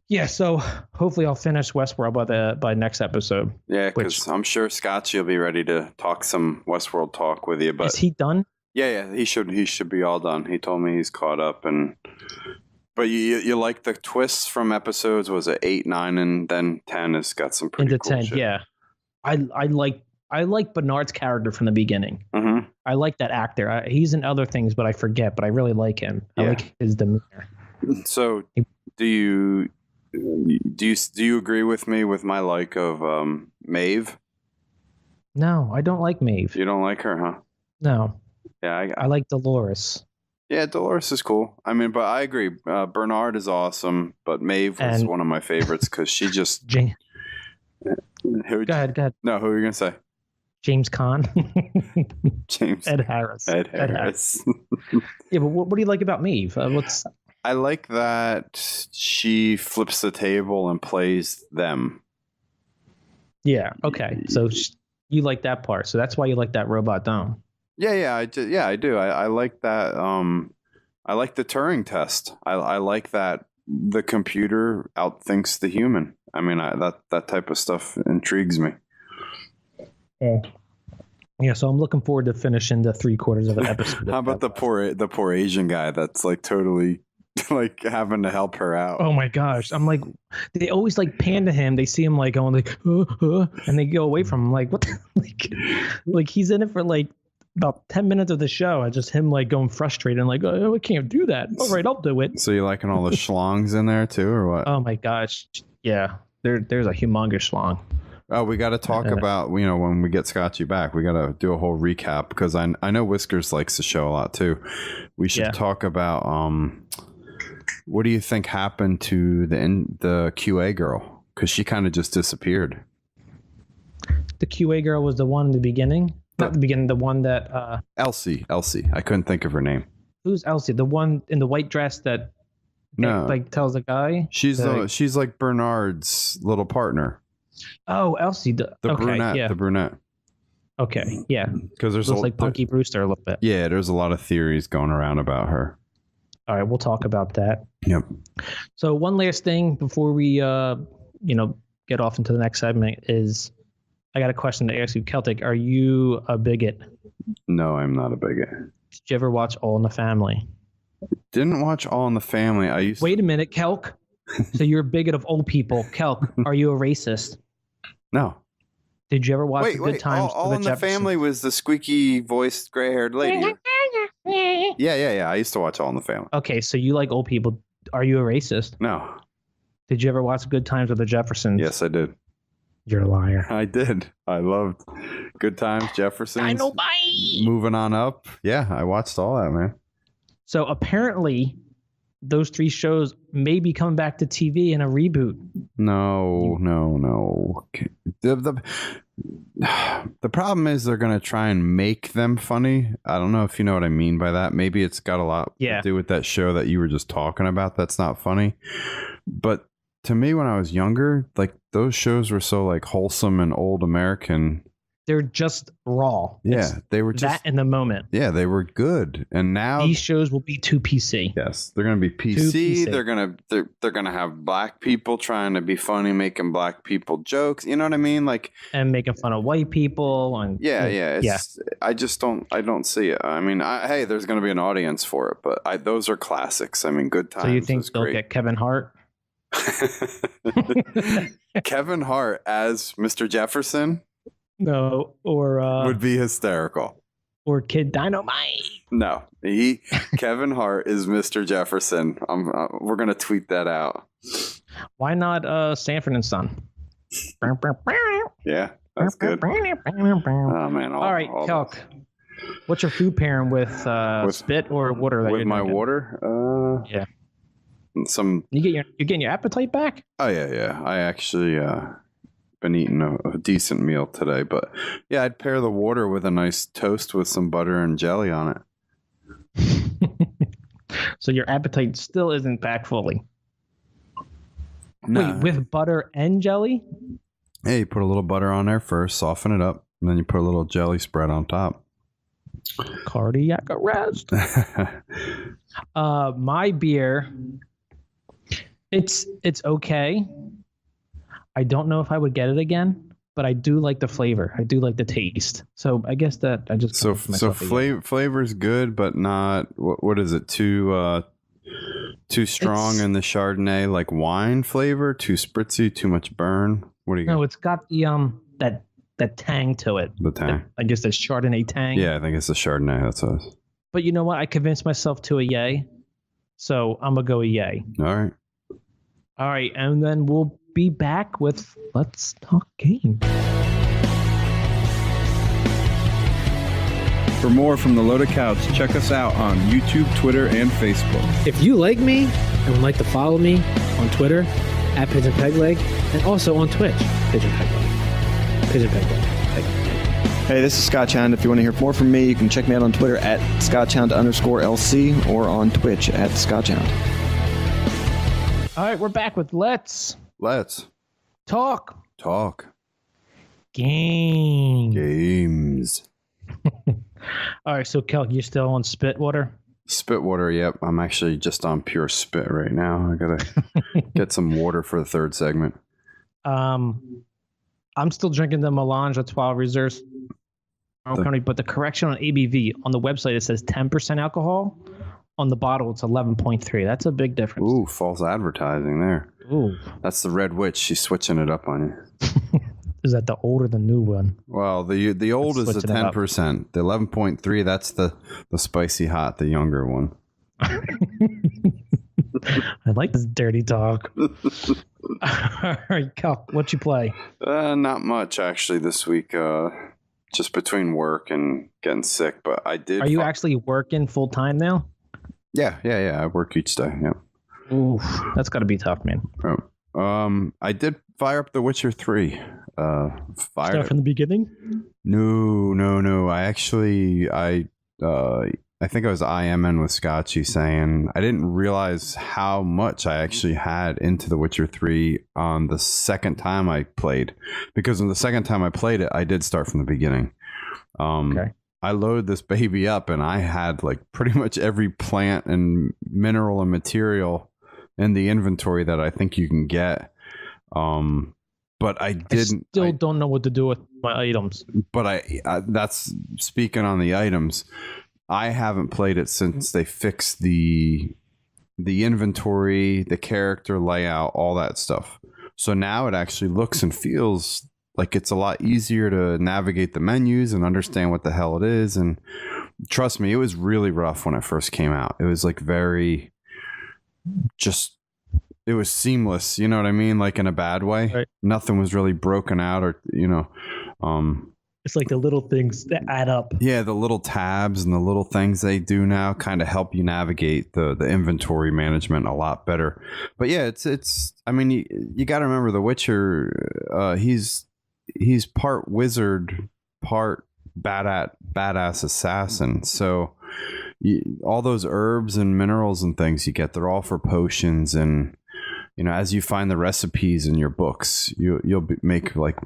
A: yeah. So hopefully I'll finish Westworld by next episode.
B: Yeah, because I'm sure Scotch will be ready to talk some Westworld talk with you. But
A: is he done?
B: Yeah. He should be all done. He told me he's caught up, but you like the twists from episodes? Was it 8, 9, and then 10 has got some pretty
A: Into
B: cool
A: 10,
B: shit.
A: yeah. I like Bernard's character from the beginning.
B: Mm-hmm.
A: I like that actor. He's in other things, but I forget. But I really like him. I like his demeanor.
B: So, do you agree with me with my like of Maeve?
A: No, I don't like Maeve.
B: You don't like her, huh?
A: No.
B: Yeah,
A: I like Dolores.
B: Yeah, Dolores is cool. I mean, but I agree. Bernard is awesome, but Maeve was one of my favorites because she just.
A: Go ahead.
B: No, who are you gonna say?
A: James Caan. Ed Harris.
B: Ed Harris.
A: Yeah, but what do you like about Maeve?
B: I like that she flips the table and plays them.
A: Yeah. Okay. So you like that part. So that's why you like that robot dome.
B: Yeah, I do. I like that. I like the Turing test. I like that the computer outthinks the human. I mean, that type of stuff intrigues me.
A: Yeah, so I'm looking forward to finishing the 3/4 of an episode.
B: How about the poor Asian guy that's like totally like having to help her out?
A: Oh my gosh. I'm like, they always like pan to him. They see him like going like, and they go away from him. Like, what the, like he's in it for like about 10 minutes of the show, and just him like going frustrated and like, oh, I can't do that. All right, I'll do it.
B: So you liking all the schlongs in there too, or what?
A: Oh my gosh. Yeah, there's a humongous schlong.
B: Oh, we got to talk about, when we get Scotchy back, we got to do a whole recap because I know Whiskers likes the show a lot too. We should talk about what do you think happened to the QA girl? Because she kind of just disappeared.
A: The QA girl was the one in the beginning? Not the beginning, the one that...
B: Elsie. I couldn't think of her name.
A: Who's Elsie? The one in the white dress that like tells the guy?
B: She's like Bernard's little partner.
A: Oh, Elsie. The
B: brunette.
A: Yeah.
B: The brunette.
A: Okay, yeah.
B: Because there's
A: looks like Punky Brewster a little bit.
B: Yeah, there's a lot of theories going around about her.
A: All right, we'll talk about that.
B: Yep.
A: So one last thing before we get off into the next segment is I got a question to ask you. Celtic, are you a bigot?
B: No, I'm not a bigot.
A: Did you ever watch All in the Family?
B: Didn't watch All in the Family.
A: Wait a minute, Kelk. So you're a bigot of old people. Kelk, are you a racist?
B: No.
A: Did you ever watch Good Times?
B: All in the Family was the squeaky voiced gray-haired lady. Yeah. I used to watch All in the Family.
A: Okay, so you like old people. Are you a racist?
B: No.
A: Did you ever watch Good Times with the Jeffersons?
B: Yes, I did.
A: You're a liar.
B: I did. I loved Good Times, Jeffersons.
A: I know, bye.
B: Moving on up. Yeah, I watched all that, man.
A: So apparently, those 3 shows may be coming back to TV in a reboot.
B: No. The problem is they're going to try and make them funny. I don't know if you know what I mean by that. Maybe it's got a lot to do with that show that you were just talking about that's not funny. But to me, when I was younger, like those shows were so like wholesome and old American.
A: They're just raw.
B: Yeah, they were just
A: that in the moment.
B: Yeah, they were good. And now
A: these shows will be too PC.
B: Yes, they're going to be PC. They're going to have black people trying to be funny, making black people jokes. You know what I mean? Like,
A: and making fun of white people. And
B: I just don't see it. I mean, hey, there's going to be an audience for it, but those are classics. I mean, Good Times.
A: So you think they'll get Kevin Hart?
B: Kevin Hart as Mr. Jefferson?
A: No, or
B: would be hysterical.
A: Or Kid Dynamite.
B: No, Kevin Hart is Mr. Jefferson. We're gonna tweet that out.
A: Why not Sanford and Son?
B: Yeah, that's good. Oh man!
A: All right, Kelk. What's your food pairing with spit or water?
B: With my water?
A: Yeah.
B: Some.
A: You're getting your appetite back?
B: Oh yeah. I actually been eating a decent meal today, but yeah, I'd pair the water with a nice toast with some butter and jelly on
A: it. So your appetite still isn't back fully.
B: Nah.
A: Wait, with butter and jelly?
B: Hey, you put a little butter on there first, soften it up, and then you put a little jelly spread on top.
A: Cardiac arrest. My beer, it's okay. I don't know if I would get it again, but I do like the flavor. I do like the taste. So I guess that I just
B: so flavor's good, but not what is it? Too strong in the Chardonnay, like wine flavor. Too spritzy. Too much burn. What do you?
A: No, it's got the that tang to it.
B: The tang.
A: I guess the Chardonnay tang.
B: Yeah, I think it's the Chardonnay. That's what it is.
A: But you know what? I convinced myself to a yay. So I'm going to go a yay.
B: All
A: right. And then we'll be back with Let's Talk Game.
D: For more from the Loaded Couch, check us out on YouTube, Twitter, and Facebook.
E: If you like me and would like to follow me on Twitter, at Pigeon Peg Leg, and also on Twitch, Pigeon Peg Leg. Pigeon Peg Leg.
F: Hey, this is Scotchhound. If you want to hear more from me, you can check me out on Twitter at Scotchhound_LC or on Twitch at Scotchhound.
A: All right, we're back with Let's Talk
B: Games.
A: All right, so Kelk, you still on Spitwater?
B: Spitwater, yep. I'm actually just on pure spit right now. I gotta get some water for the third segment.
A: I'm still drinking the Melange at 12 reserves. But the correction on ABV on the website, it says 10% alcohol. On the bottle, it's 11.3. That's a big difference.
B: Ooh, false advertising there.
A: Ooh,
B: that's the Red Witch. She's switching it up on you.
A: Is that the old or the new one?
B: Well, the old is the 10%. The 11.3, that's the spicy hot, the younger one.
A: I like this dirty talk. All right, Cal, what you play?
B: Not much actually this week. Just between work and getting sick, but I did.
A: Are you actually working full time now?
B: Yeah. I work each day. Yeah.
A: Ooh, that's got to be tough, man.
B: I did fire up The Witcher 3.
A: Start from the beginning?
B: No. I think I was IMing with Scotchy saying I didn't realize how much I actually had into The Witcher 3 on the second time I played. Because on the second time I played it, I did start from the beginning. Okay. I loaded this baby up and I had like pretty much every plant and mineral and material in the inventory that I think you can get. But I
A: don't know what to do with my items.
B: But I that's speaking on the items. I haven't played it since they fixed the inventory, the character layout, all that stuff. So now it actually looks and feels like it's a lot easier to navigate the menus and understand what the hell it is. And trust me, it was really rough when it first came out. It was like it was seamless. You know what I mean? Like in a bad way. Right. Nothing was really broken out or,
A: it's like the little things that add up. Yeah,
B: the little tabs and the little things they do now kind of help you navigate the inventory management a lot better. But yeah, it's. I mean, you got to remember The Witcher. He's part wizard, part badass assassin. So all those herbs and minerals and things you get, they're all for potions. And as you find the recipes in your books, you'll make like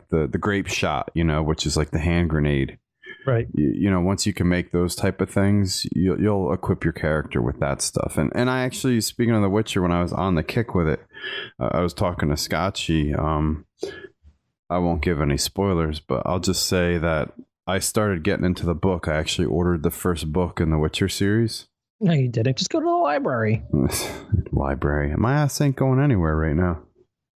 B: the grape shot, which is like the hand grenade.
A: Right.
B: Once you can make those type of things, you'll equip your character with that stuff. And I actually, speaking of The Witcher, when I was on the kick with it, I was talking to Scotchy. I won't give any spoilers, but I'll just say that I started getting into the book. I actually ordered the first book in the Witcher series.
A: No, you didn't. Just go to the library.
B: Library. My ass ain't going anywhere right now.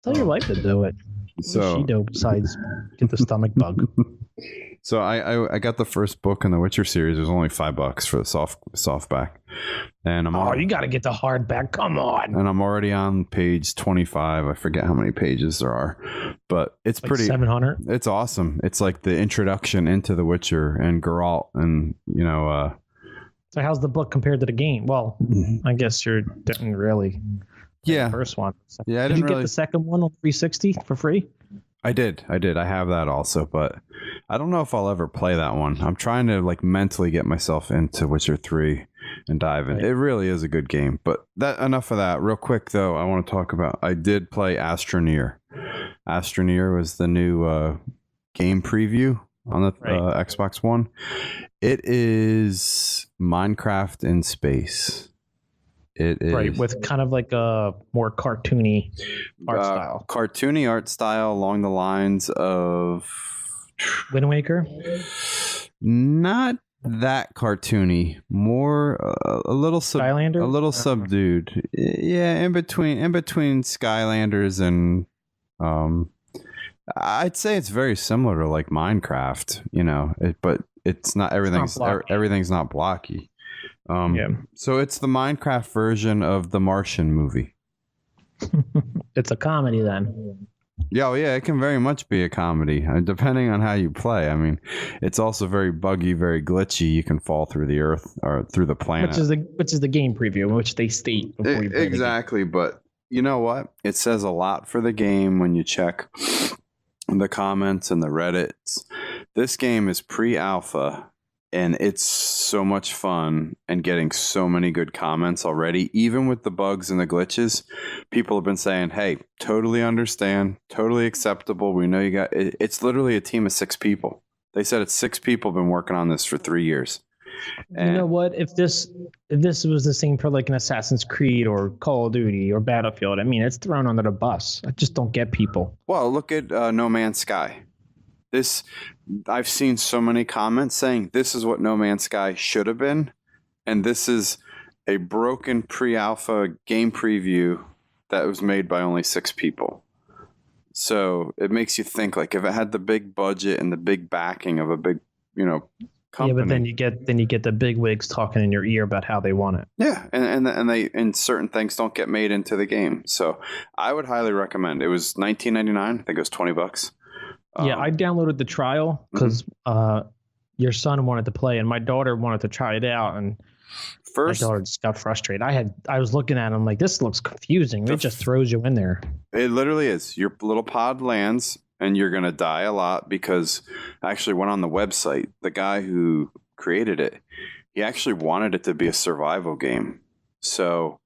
A: Tell your wife to do it.
B: So
A: she do besides get the stomach bug.
B: So I got the first book in the Witcher series. It was only $5 for the softback, and
A: you got to get the hardback. Come on.
B: And I'm already on page 25. I forget how many pages there are, but it's like pretty
A: 700.
B: It's awesome. It's like the introduction into the Witcher and Geralt, and
A: So how's the book compared to the game? Well, I guess you didn't really.
B: Yeah,
A: the first one.
B: Yeah,
A: did you get the second one on 360 for free?
B: I did. I have that also, but I don't know if I'll ever play that one. I'm trying to mentally get myself into Witcher 3 and dive in. Right. It really is a good game. But enough of that. Real quick though, I want to talk about. I did play Astroneer. Astroneer was the new game preview on the Xbox One. It is Minecraft in space. It is
A: Right, with kind of like a more cartoony art style.
B: Cartoony art style along the lines of
A: Wind Waker?
B: not that cartoony, more a little
A: Skylanders?
B: a little subdued. Yeah, in between Skylanders and I'd say it's very similar to like Minecraft, but it's not everything's not blocky. So it's the Minecraft version of the Martian movie.
A: It's a comedy then.
B: Yeah, it can very much be a comedy, depending on how you play. I mean, it's also very buggy, very glitchy. You can fall through the earth or through the planet,
A: which is the game preview, which they state before you play
B: exactly. But you know what? It says a lot for the game when you check the comments and the Reddits. This game is pre-alpha. And it's so much fun and getting so many good comments already. Even with the bugs and the glitches, people have been saying, hey, totally understand, totally acceptable. We know you got it. It's literally a team of 6 people. They said it's 6 people been working on this for 3 years. And
A: you know what? If this was the same for like an Assassin's Creed or Call of Duty or Battlefield, I mean, it's thrown under the bus. I just don't get people.
B: Well, look at No Man's Sky. I've seen so many comments saying this is what No Man's Sky should have been, and this is a broken pre-alpha game preview that was made by only 6 people. So it makes you think, like, if it had the big budget and the big backing of a big, company.
A: Yeah, but then you get the big wigs talking in your ear about how they want it.
B: Yeah, and certain things don't get made into the game. So I would highly recommend. It was $19.99. I think it was $20.
A: Yeah, I downloaded the trial because your son wanted to play and my daughter wanted to try it out, and my daughter just got frustrated. I was looking at him like, this looks confusing. It just throws you in there.
B: It literally is. Your little pod lands and you're going to die a lot because I actually went on the website. The guy who created it, he actually wanted it to be a survival game. So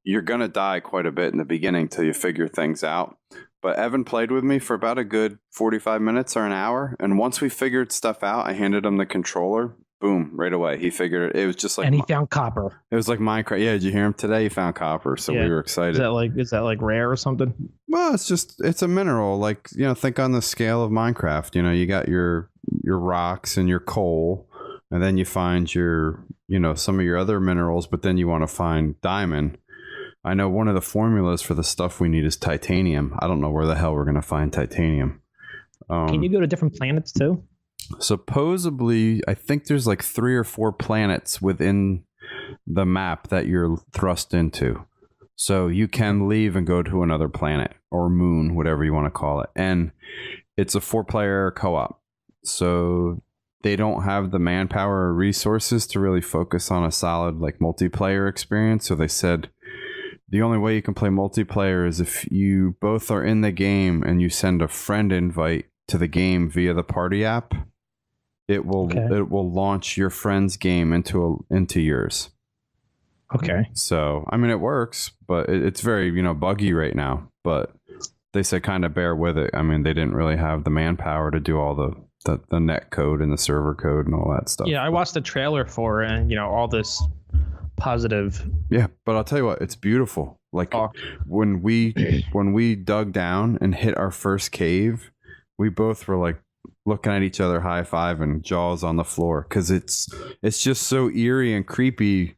B: you're going to die quite a bit in the beginning till you figure things out. But Evan played with me for about a good 45 minutes or an hour. And once we figured stuff out, I handed him the controller. Boom, right away. He figured it. It was just like...
A: And he found copper.
B: It was like Minecraft. Yeah, did you hear him today? He found copper. So we were excited.
A: Is that like rare or something?
B: Well, it's a mineral. Like, think on the scale of Minecraft. You got your rocks and your coal. And then you find your, some of your other minerals. But then you want to find diamond. I know one of the formulas for the stuff we need is titanium. I don't know where the hell we're going to find titanium.
A: Can you go to different planets too?
B: Supposedly, I think there's like 3 or 4 planets within the map that you're thrust into. So you can leave and go to another planet or moon, whatever you want to call it. And it's a 4-player co-op. So they don't have the manpower or resources to really focus on a solid like multiplayer experience. So they said the only way you can play multiplayer is if you both are in the game and you send a friend invite to the game via the party app. It will launch your friend's game into yours.
A: Okay.
B: So I mean, it works, but it's very buggy right now. But they say kind of bear with it. I mean, they didn't really have the manpower to do all the net code and the server code and all that stuff.
A: Yeah, I watched the trailer for it, and all this positive.
B: Yeah, but I'll tell you what, it's beautiful. Like when we dug down and hit our first cave, we both were like looking at each other, high five and jaws on the floor, because it's just so eerie and creepy.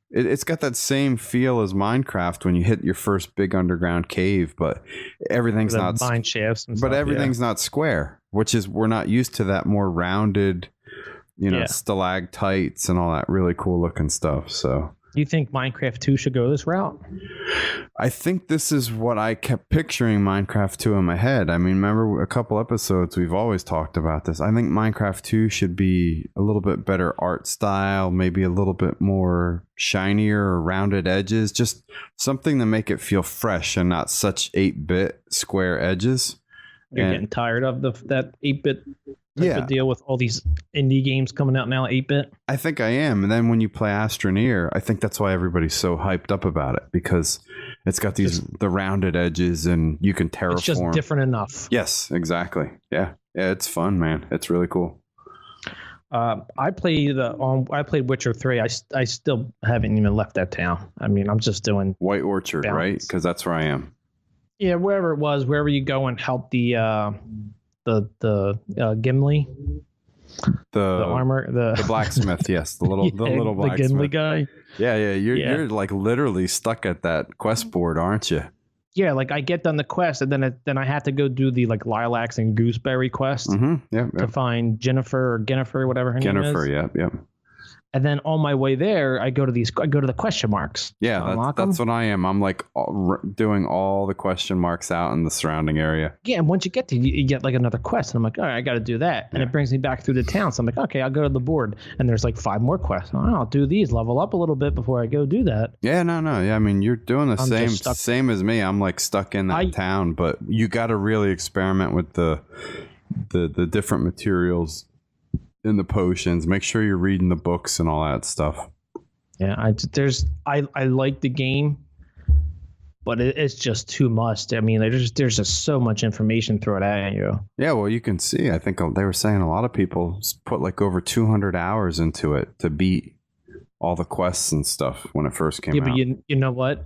B: It's got that same feel as Minecraft when you hit your first big underground cave, but everything's not
A: mine shafts and
B: but
A: stuff,
B: everything's not square, which is we're not used to that more rounded, stalactites and all that really cool looking stuff. So
A: do you think Minecraft 2 should go this route?
B: I think this is what I kept picturing Minecraft 2 in my head. I mean, remember a couple episodes we've always talked about this. I think Minecraft 2 should be a little bit better art style, maybe a little bit more shinier or rounded edges, just something to make it feel fresh and not such 8-bit square edges.
A: You're getting tired of that 8-bit deal with all these indie games coming out now, 8-bit?
B: I think I am. And then when you play Astroneer, I think that's why everybody's so hyped up about it, because it's got the rounded edges and you can terraform.
A: It's just different enough.
B: Yes, exactly. Yeah, it's fun, man. It's really cool.
A: I played Witcher 3. I still haven't even left that town. I mean, I'm just doing
B: White Orchard,
A: balance.
B: right? Because that's where I am.
A: Yeah, wherever it was, wherever you go and help the Gimli, the armor, the
B: blacksmith. Yes, the little blacksmith,
A: the Gimli guy.
B: Yeah. You're like literally stuck at that quest board, aren't you?
A: Yeah, like I get done the quest, and then I have to go do the like lilacs and gooseberry quest to find Jennifer, whatever her name is.
B: Jennifer, yeah.
A: And then on my way there, I go to the question marks.
B: Yeah, that's what I am. I'm like doing all the question marks out in the surrounding area.
A: Yeah, and once you get to, you get like another quest, and I'm like, all right, I got to do that, and it brings me back through the town. So I'm like, okay, I'll go to the board, and there's like 5 more quests. I'll do these, level up a little bit before I go do that.
B: Yeah, no. Yeah, I mean, you're doing the same as me. I'm like stuck in that town, but you got to really experiment with the different materials in the potions. Make sure you're reading the books and all that stuff.
A: Yeah, I like the game, but it's just too much. I mean, there's just so much information thrown at you.
B: Yeah, well, you can see. I think they were saying a lot of people put like over 200 hours into it to beat all the quests and stuff when it first came out.
A: Yeah, but you know what?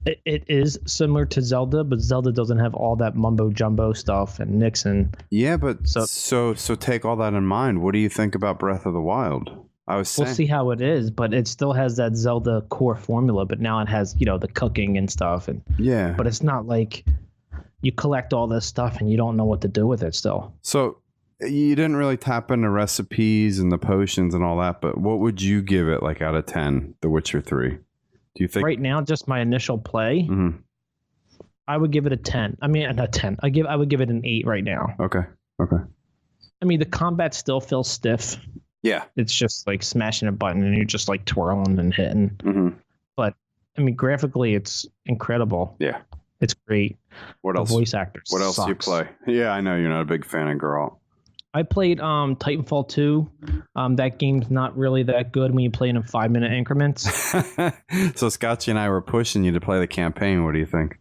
A: It is similar to Zelda, but Zelda doesn't have all that mumbo jumbo stuff and Nixon.
B: Yeah, but so take all that in mind. What do you think about Breath of the Wild? We'll
A: see how it is, but it still has that Zelda core formula. But now it has the cooking and stuff, and But it's not like you collect all this stuff and you don't know what to do with it still.
B: So you didn't really tap into recipes and the potions and all that. But what would you give it, like out of 10? The Witcher 3. Do you think
A: right now, just my initial play, I would give it a 10. I mean, not 10. I would give it an 8 right now.
B: Okay.
A: I mean, the combat still feels stiff.
B: Yeah.
A: It's just like smashing a button and you're just like twirling and hitting.
B: Mm-hmm.
A: But I mean, graphically, it's incredible.
B: Yeah.
A: It's great.
B: What else?
A: Voice actors.
B: What else do you play? Yeah, I know you're not a big fan of Geralt.
A: I played Titanfall 2. That game's not really that good when you play it in 5-minute increments.
B: So Scotchy and I were pushing you to play the campaign. What do you think?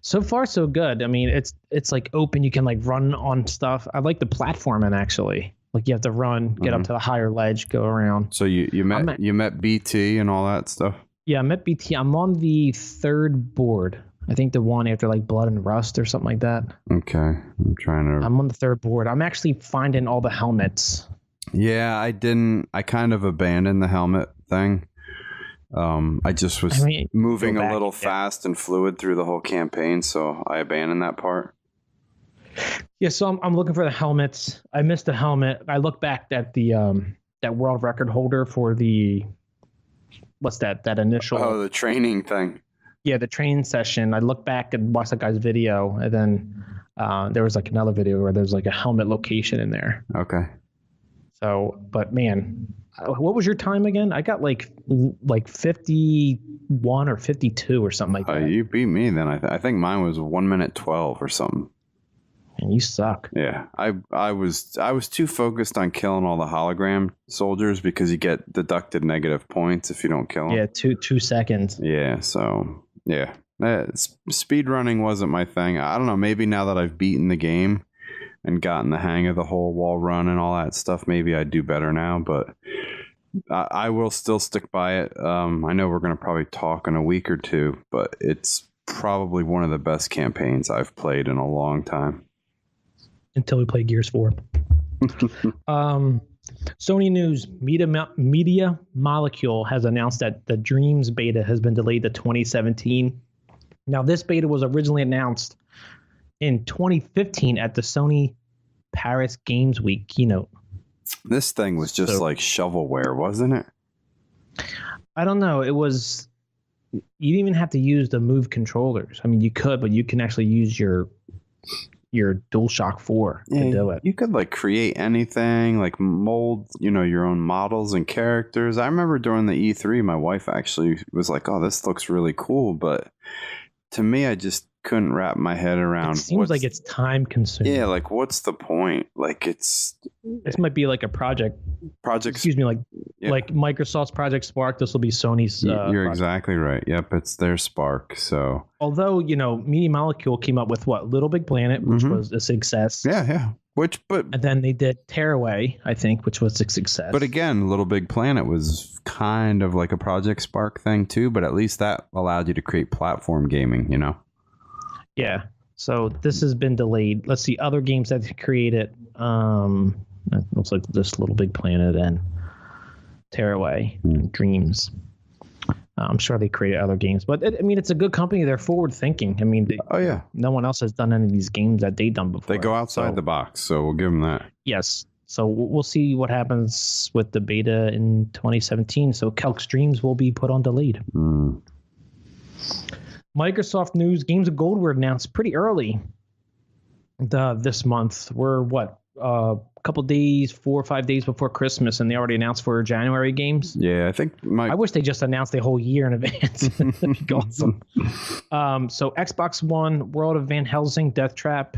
A: So far, so good. I mean, it's like open. You can like run on stuff. I like the platforming actually. Like you have to run, get up to the higher ledge, go around.
B: So you met BT and all that stuff?
A: Yeah, I met BT. I'm on the 3rd board. I think the one after like Blood and Rust or something like that.
B: Okay. I'm
A: on the 3rd board. I'm actually finding all the helmets.
B: Yeah, I kind of abandoned the helmet thing. I just was moving a little fast and fluid through the whole campaign, so I abandoned that part.
A: Yeah, so I'm looking for the helmets. I missed the helmet. I look back at the that world record holder for the what's that initial
B: the training thing.
A: Yeah, the training session. I look back and watch that guy's video, and then there was like another video where there's like a helmet location in there.
B: Okay.
A: So, but man, what was your time again? I got like 51 or 52 or something like that.
B: You beat me then. I think mine was 1 minute 12 or something.
A: And you suck.
B: Yeah, I was too focused on killing all the hologram soldiers because you get deducted negative points if you don't kill them.
A: Yeah, 2 seconds.
B: Yeah, so yeah, speed running wasn't my thing. I don't know. Maybe now that I've beaten the game and gotten the hang of the whole wall run and all that stuff, maybe I do better now. But I will still stick by it. I know we're gonna probably talk in a week or two, but it's probably one of the best campaigns I've played in a long time.
A: Until we play Gears 4. Sony News, Media Molecule has announced that the Dreams beta has been delayed to 2017. Now, this beta was originally announced in 2015 at the Sony Paris Games Week keynote.
B: This thing was just like shovelware, wasn't it?
A: I don't know. It was... You didn't even have to use the Move controllers. I mean, you could, but you can actually use your DualShock 4 to do it.
B: You could like create anything, like mold, your own models and characters. I remember during the E3, my wife actually was like, "Oh, this looks really cool," but to me, I just couldn't wrap my head around.
A: It seems like it's time consuming.
B: Yeah, like what's the point? Like this
A: might be like a project. Excuse me, like Microsoft's Project Spark. This will be Sony's.
B: You're
A: project.
B: Exactly right. Yep, it's their Spark. So
A: although Media Molecule came up with Little Big Planet, which was a success.
B: Yeah.
A: And then they did Tearaway, I think, which was a success.
B: But again, Little Big Planet was kind of like a Project Spark thing too, but at least that allowed you to create platform gaming, you know?
A: Yeah. So this has been delayed. Let's see other games that they created. It looks like this Little Big Planet and Tearaway and Dreams. I'm sure they created other games, but it's a good company. They're forward thinking. I mean, no one else has done any of these games that they've done before.
B: They go outside the box, so we'll give them that.
A: Yes. So we'll see what happens with the beta in 2017. So Kelk's Dreams will be put on delayed. Microsoft news: Games of Gold were announced pretty early this month. We're a couple days, 4 or 5 days before Christmas, and they already announced for January games.
B: Yeah, I think
A: I wish they just announced the whole year in advance. That'd be awesome. So Xbox One, World of Van Helsing, Death Trap.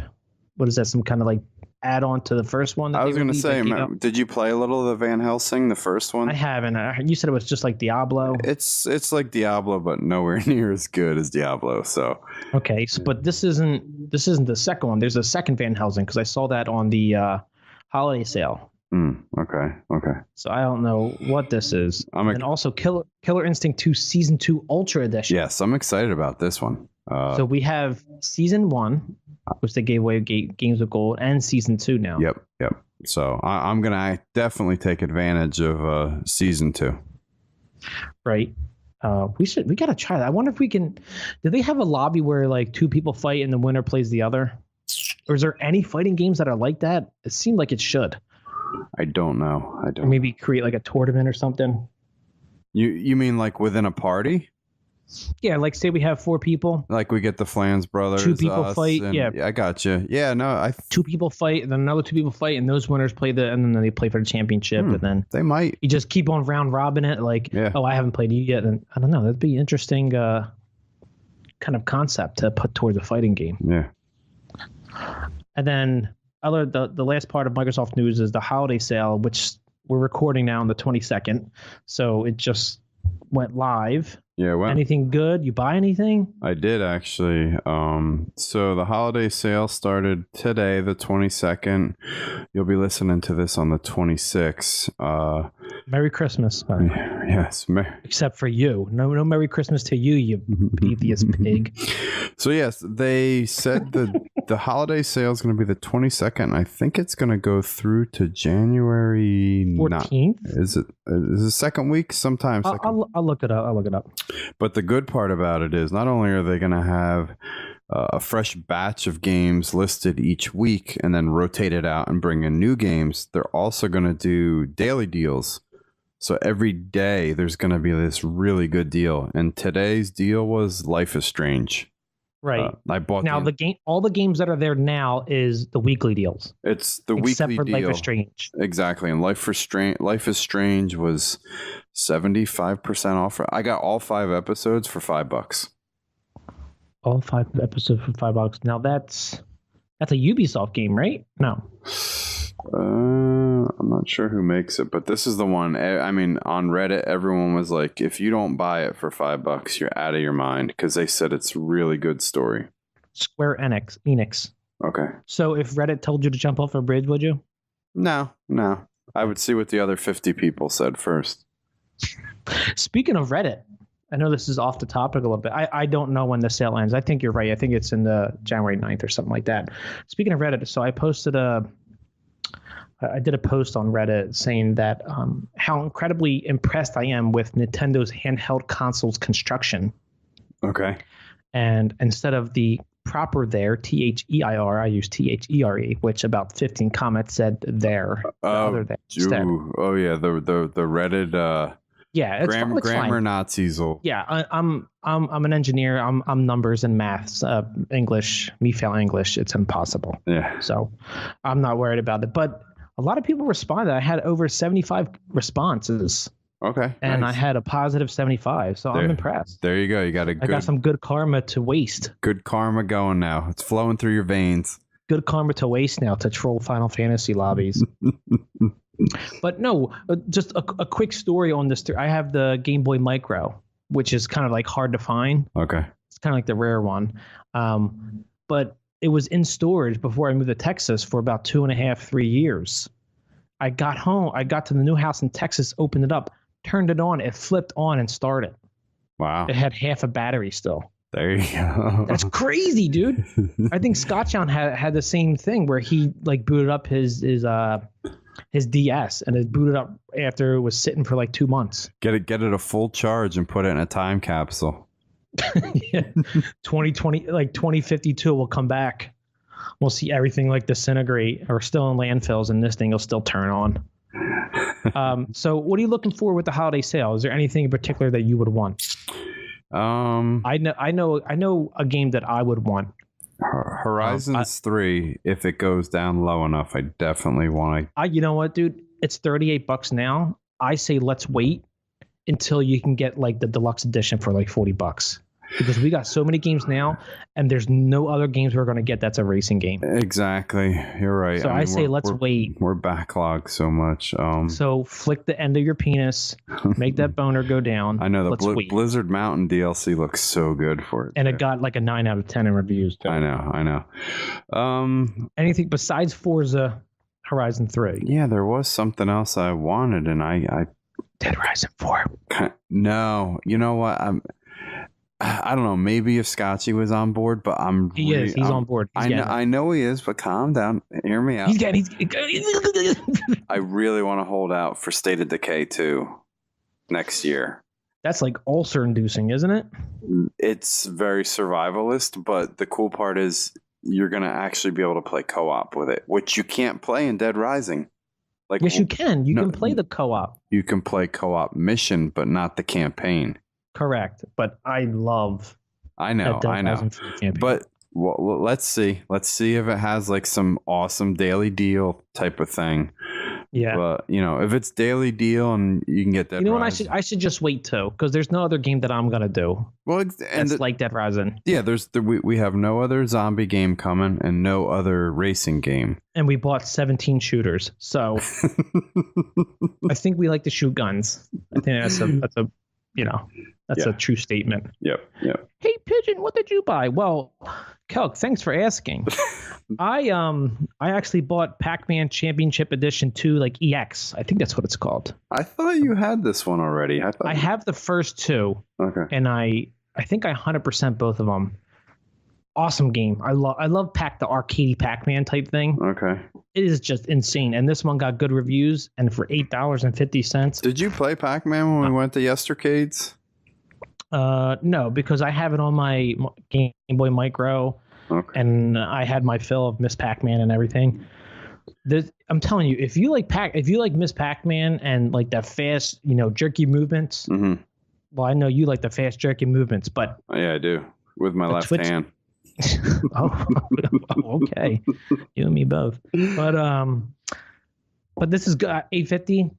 A: What is that? Some kind of like add-on to the first one?
B: I was going to say, did you play a little of the Van Helsing, the first one?
A: I haven't. You said it was just like Diablo.
B: It's like Diablo, but nowhere near as good as Diablo. So
A: okay, but this isn't the second one. There's a second Van Helsing because I saw that on the holiday sale.
B: Okay.
A: So I don't know what this is. And also Killer Instinct 2 Season 2 Ultra Edition.
B: Yes, I'm excited about this one.
A: So we have Season 1, which they gave away Games of Gold, and Season 2 now.
B: Yep. So I'm going to definitely take advantage of Season 2.
A: Right. We got to try that. I wonder if we can. Do they have a lobby where like two people fight and the winner plays the other? Or is there any fighting games that are like that? It seemed like it should.
B: I don't know.
A: Or maybe create like a tournament or something.
B: You mean like within a party?
A: Yeah, like say we have 4 people.
B: Like we get the Flans brothers.
A: 2 people fight. Yeah,
B: I got you. Yeah, no,
A: 2 people fight, and then another 2 people fight, and those winners play and then they play for the championship, and then
B: they might.
A: You just keep on round robin it. Like, I haven't played you yet, and I don't know. That'd be interesting, kind of concept to put towards a fighting game.
B: Yeah.
A: And then the last part of Microsoft news is the holiday sale, which we're recording now on the 22nd. So it just went live.
B: Yeah. Well,
A: anything good? You buy anything?
B: I did actually. So the holiday sale started today, the 22nd. You'll be listening to this on the 26th.
A: Merry Christmas.
B: Yes.
A: Except for you. No Merry Christmas to you atheist pig.
B: So yes, they said the holiday sale is going to be the 22nd. I think it's going to go through to January
A: 14th.
B: Is it the second week? Sometime.
A: I'll look it up.
B: But the good part about it is not only are they going to have a fresh batch of games listed each week and then rotate it out and bring in new games, they're also going to do daily deals. So every day there's going to be this really good deal. And today's deal was Life is Strange.
A: Right.
B: I bought
A: now all the games that are there now is the weekly deals.
B: It's the
A: except
B: weekly
A: for
B: deal.
A: Life is Strange.
B: Exactly. And Life is Strange was 75% off. I got all 5 episodes for $5.
A: All 5 episodes for $5. Now that's a Ubisoft game, right? No.
B: I'm not sure who makes it, but this is the one. I mean, on Reddit, everyone was like, if you don't buy it for $5, you're out of your mind, because they said it's a really good story.
A: Square Enix.
B: Okay.
A: So if Reddit told you to jump off a bridge, would you?
B: No. I would see what the other 50 people said first.
A: Speaking of Reddit, I know this is off the topic a little bit. I don't know when the sale ends. I think you're right. I think it's in the January 9th or something like that. Speaking of Reddit, so I did a post on Reddit saying that how incredibly impressed I am with Nintendo's handheld consoles construction.
B: Okay.
A: And instead of the proper there, THEIR, I use THERE, which about 15 comments said there. Other there instead.
B: Oh yeah, the Reddit.
A: Yeah, it's
B: grammar
A: fine.
B: Nazis will.
A: Yeah, I'm an engineer. I'm numbers and maths, English. Me fail English. It's impossible.
B: Yeah.
A: So I'm not worried about it. But a lot of people responded. I had over 75 responses.
B: Okay.
A: And
B: nice.
A: I had a positive 75. So I'm impressed.
B: There you go. I got
A: some good karma to waste.
B: Good karma going now. It's flowing through your veins.
A: Good karma to waste now to troll Final Fantasy lobbies. But no, just a quick story on this. I have the Game Boy Micro, which is kind of like hard to find.
B: Okay.
A: It's kind of like the rare one. But it was in storage before I moved to Texas for about 2.5, 3 years. I got home. I got to the new house in Texas, opened it up, turned it on. It flipped on and started.
B: Wow.
A: It had half a battery still.
B: There you go.
A: That's crazy, dude. I think Scotchhound had the same thing where he like booted up his DS and it booted up after it was sitting for like 2 months.
B: Get it a full charge and put it in a time capsule.
A: Yeah. 2020, like 2052 will come back. We'll see everything like disintegrate or still in landfills, and this thing will still turn on. So what are you looking for with the holiday sale? Is there anything in particular that you would want? I know a game that I would want.
B: Horizons 3, if it goes down low enough, I definitely want to.
A: You know what, dude? It's $38 now. I say let's wait until you can get like the deluxe edition for like $40, because we got so many games now, and there's no other games we're going to get that's a racing game.
B: Exactly, you're right.
A: So I say let's wait.
B: We're backlogged so much.
A: So flick the end of your penis, make that boner go down.
B: I know the Blizzard Mountain DLC looks so good for it,
A: and it got like a 9 out of 10 in reviews too.
B: I know.
A: Anything besides Forza Horizon 3?
B: Yeah, there was something else I wanted, and I
A: Dead Rising 4.
B: No, you know what? I don't know. Maybe if Scotchy was on board, but
A: He's on board.
B: I know he is, but calm down. Hear me out. I really want to hold out for State of Decay 2 next year.
A: That's like ulcer inducing, isn't it?
B: It's very survivalist, but the cool part is you're going to actually be able to play co-op with it, which you can't play in Dead Rising. Like,
A: yes, you can. You can play the co-op.
B: You can play co-op mission, but not the campaign.
A: Correct. But I know.
B: But well, let's see. Let's see if it has like some awesome daily deal type of thing.
A: Yeah.
B: But if it's daily deal and you can get that.
A: You know what? I should just wait too, because there's no other game that I'm gonna do.
B: Well,
A: and like Dead Rising.
B: Yeah, we have no other zombie game coming and no other racing game.
A: And we bought 17 shooters, so I think we like to shoot guns. I think that's a true statement.
B: Yep.
A: Hey Pigeon, what did you buy? Well, Kelk, thanks for asking. I actually bought Pac-Man Championship Edition 2, like EX. I think that's what it's called.
B: I thought you had this one already.
A: I have the first two.
B: Okay.
A: And I think I 100% both of them. Awesome game. I love the arcadey Pac-Man type thing.
B: Okay.
A: It is just insane. And this one got good reviews, and for $8.50.
B: Did you play Pac-Man when we went to Yestercades?
A: No, because I have it on my Game Boy Micro.
B: Okay.
A: And I had my fill of Miss Pac-Man and everything. I'm telling you, if you like Miss Pac-Man and like that fast, jerky movements.
B: Mm-hmm.
A: Well, I know you like the fast jerky movements, but
B: yeah, I do with my left hand.
A: Oh, okay, you and me both. But this is $8.50.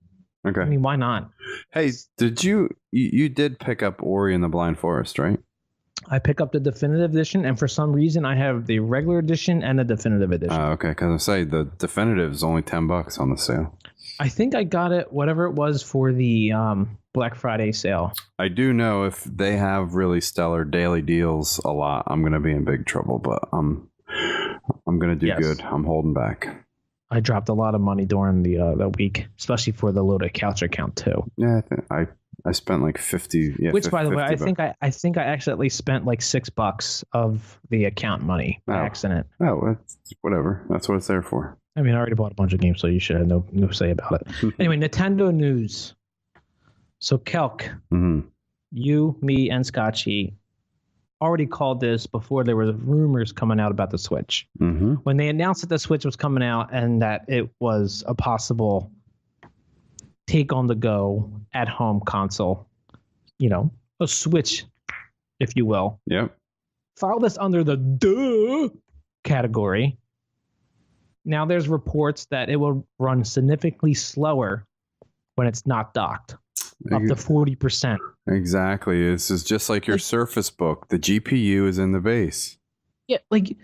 B: Okay.
A: I mean, why not?
B: Hey, did you did pick up Ori and the Blind Forest, right?
A: I pick up the definitive edition, and for some reason, I have the regular edition and the definitive edition.
B: Okay, because I say the definitive is only $10 on the sale.
A: I think I got it, whatever it was, for the Black Friday sale.
B: I do know if they have really stellar daily deals a lot, I'm going to be in big trouble, but I'm going to do good. I'm holding back.
A: I dropped a lot of money during the week, especially for the Loaded Couch account too.
B: Yeah, I spent like 50. Yeah,
A: which, by the way, I think I accidentally spent like $6 of the account money by accident.
B: Oh, whatever. That's what it's there for.
A: I mean, I already bought a bunch of games, so you should have no say about it. Anyway, Nintendo news. So, Kelk, you, me, and Scotchy already called this before there were rumors coming out about the Switch.
B: Mm-hmm.
A: When they announced that the Switch was coming out and that it was a possible take on the go at home console, a Switch, if you will.
B: Yep.
A: File this under the duh category. Now there's reports that it will run significantly slower when it's not docked, up to 40%.
B: Exactly. This is just like your Surface Book. The GPU is in the base.
A: Yeah, like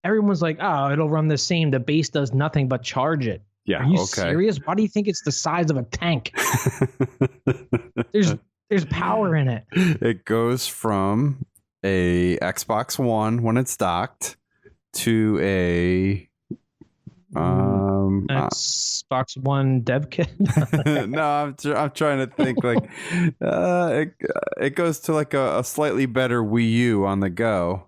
A: everyone's like, oh, it'll run the same. The base does nothing but charge it.
B: Yeah.
A: Are you serious? Why do you think it's the size of a tank? There's power in it.
B: It goes from a Xbox One when it's docked to a
A: Xbox One dev kit.
B: no, I'm trying to think like it goes to like a slightly better Wii U on the go.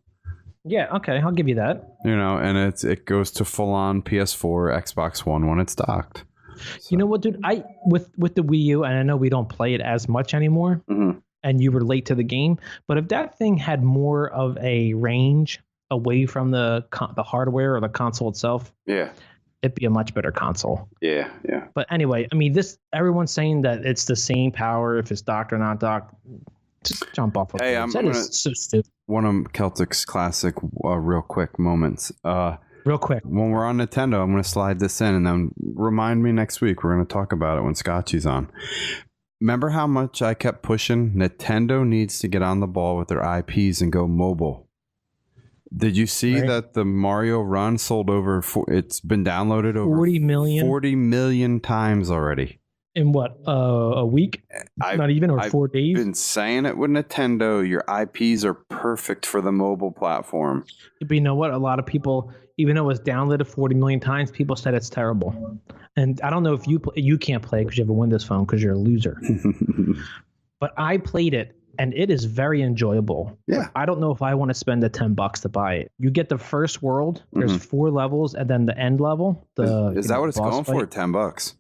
A: Yeah, okay, I'll give you that.
B: You know, and it goes to full on PS4, Xbox One when it's docked. So.
A: You know what, dude? With the Wii U, and I know we don't play it as much anymore, and you were late to the game, but if that thing had more of a range away from the hardware or the console itself, it'd be a much better console.
B: Yeah.
A: But anyway, I mean, everyone's saying that it's the same power if it's docked or not docked. Just jump off.
B: Hey,
A: so stupid.
B: One of Celtic's classic, real quick moments.
A: Real quick.
B: When we're on Nintendo, I'm going to slide this in, and then remind me next week. We're going to talk about it when Scotchy's on. Remember how much I kept pushing? Nintendo needs to get on the ball with their IPs and go mobile. Did you see that the Mario Run sold over? It's been downloaded over 40 million times already.
A: In what, a week? Not even, or 4 days?
B: I've been saying it with Nintendo. Your IPs are perfect for the mobile platform.
A: But you know what? A lot of people, even though it was downloaded 40 million times, people said it's terrible. And I don't know if you can't play because you have a Windows phone because you're a loser. But I played it, and it is very enjoyable.
B: Yeah.
A: I don't know if I want to spend the $10 to buy it. You get the first world. There's 4 levels, and then the end level.
B: Is that what it's going for? $10.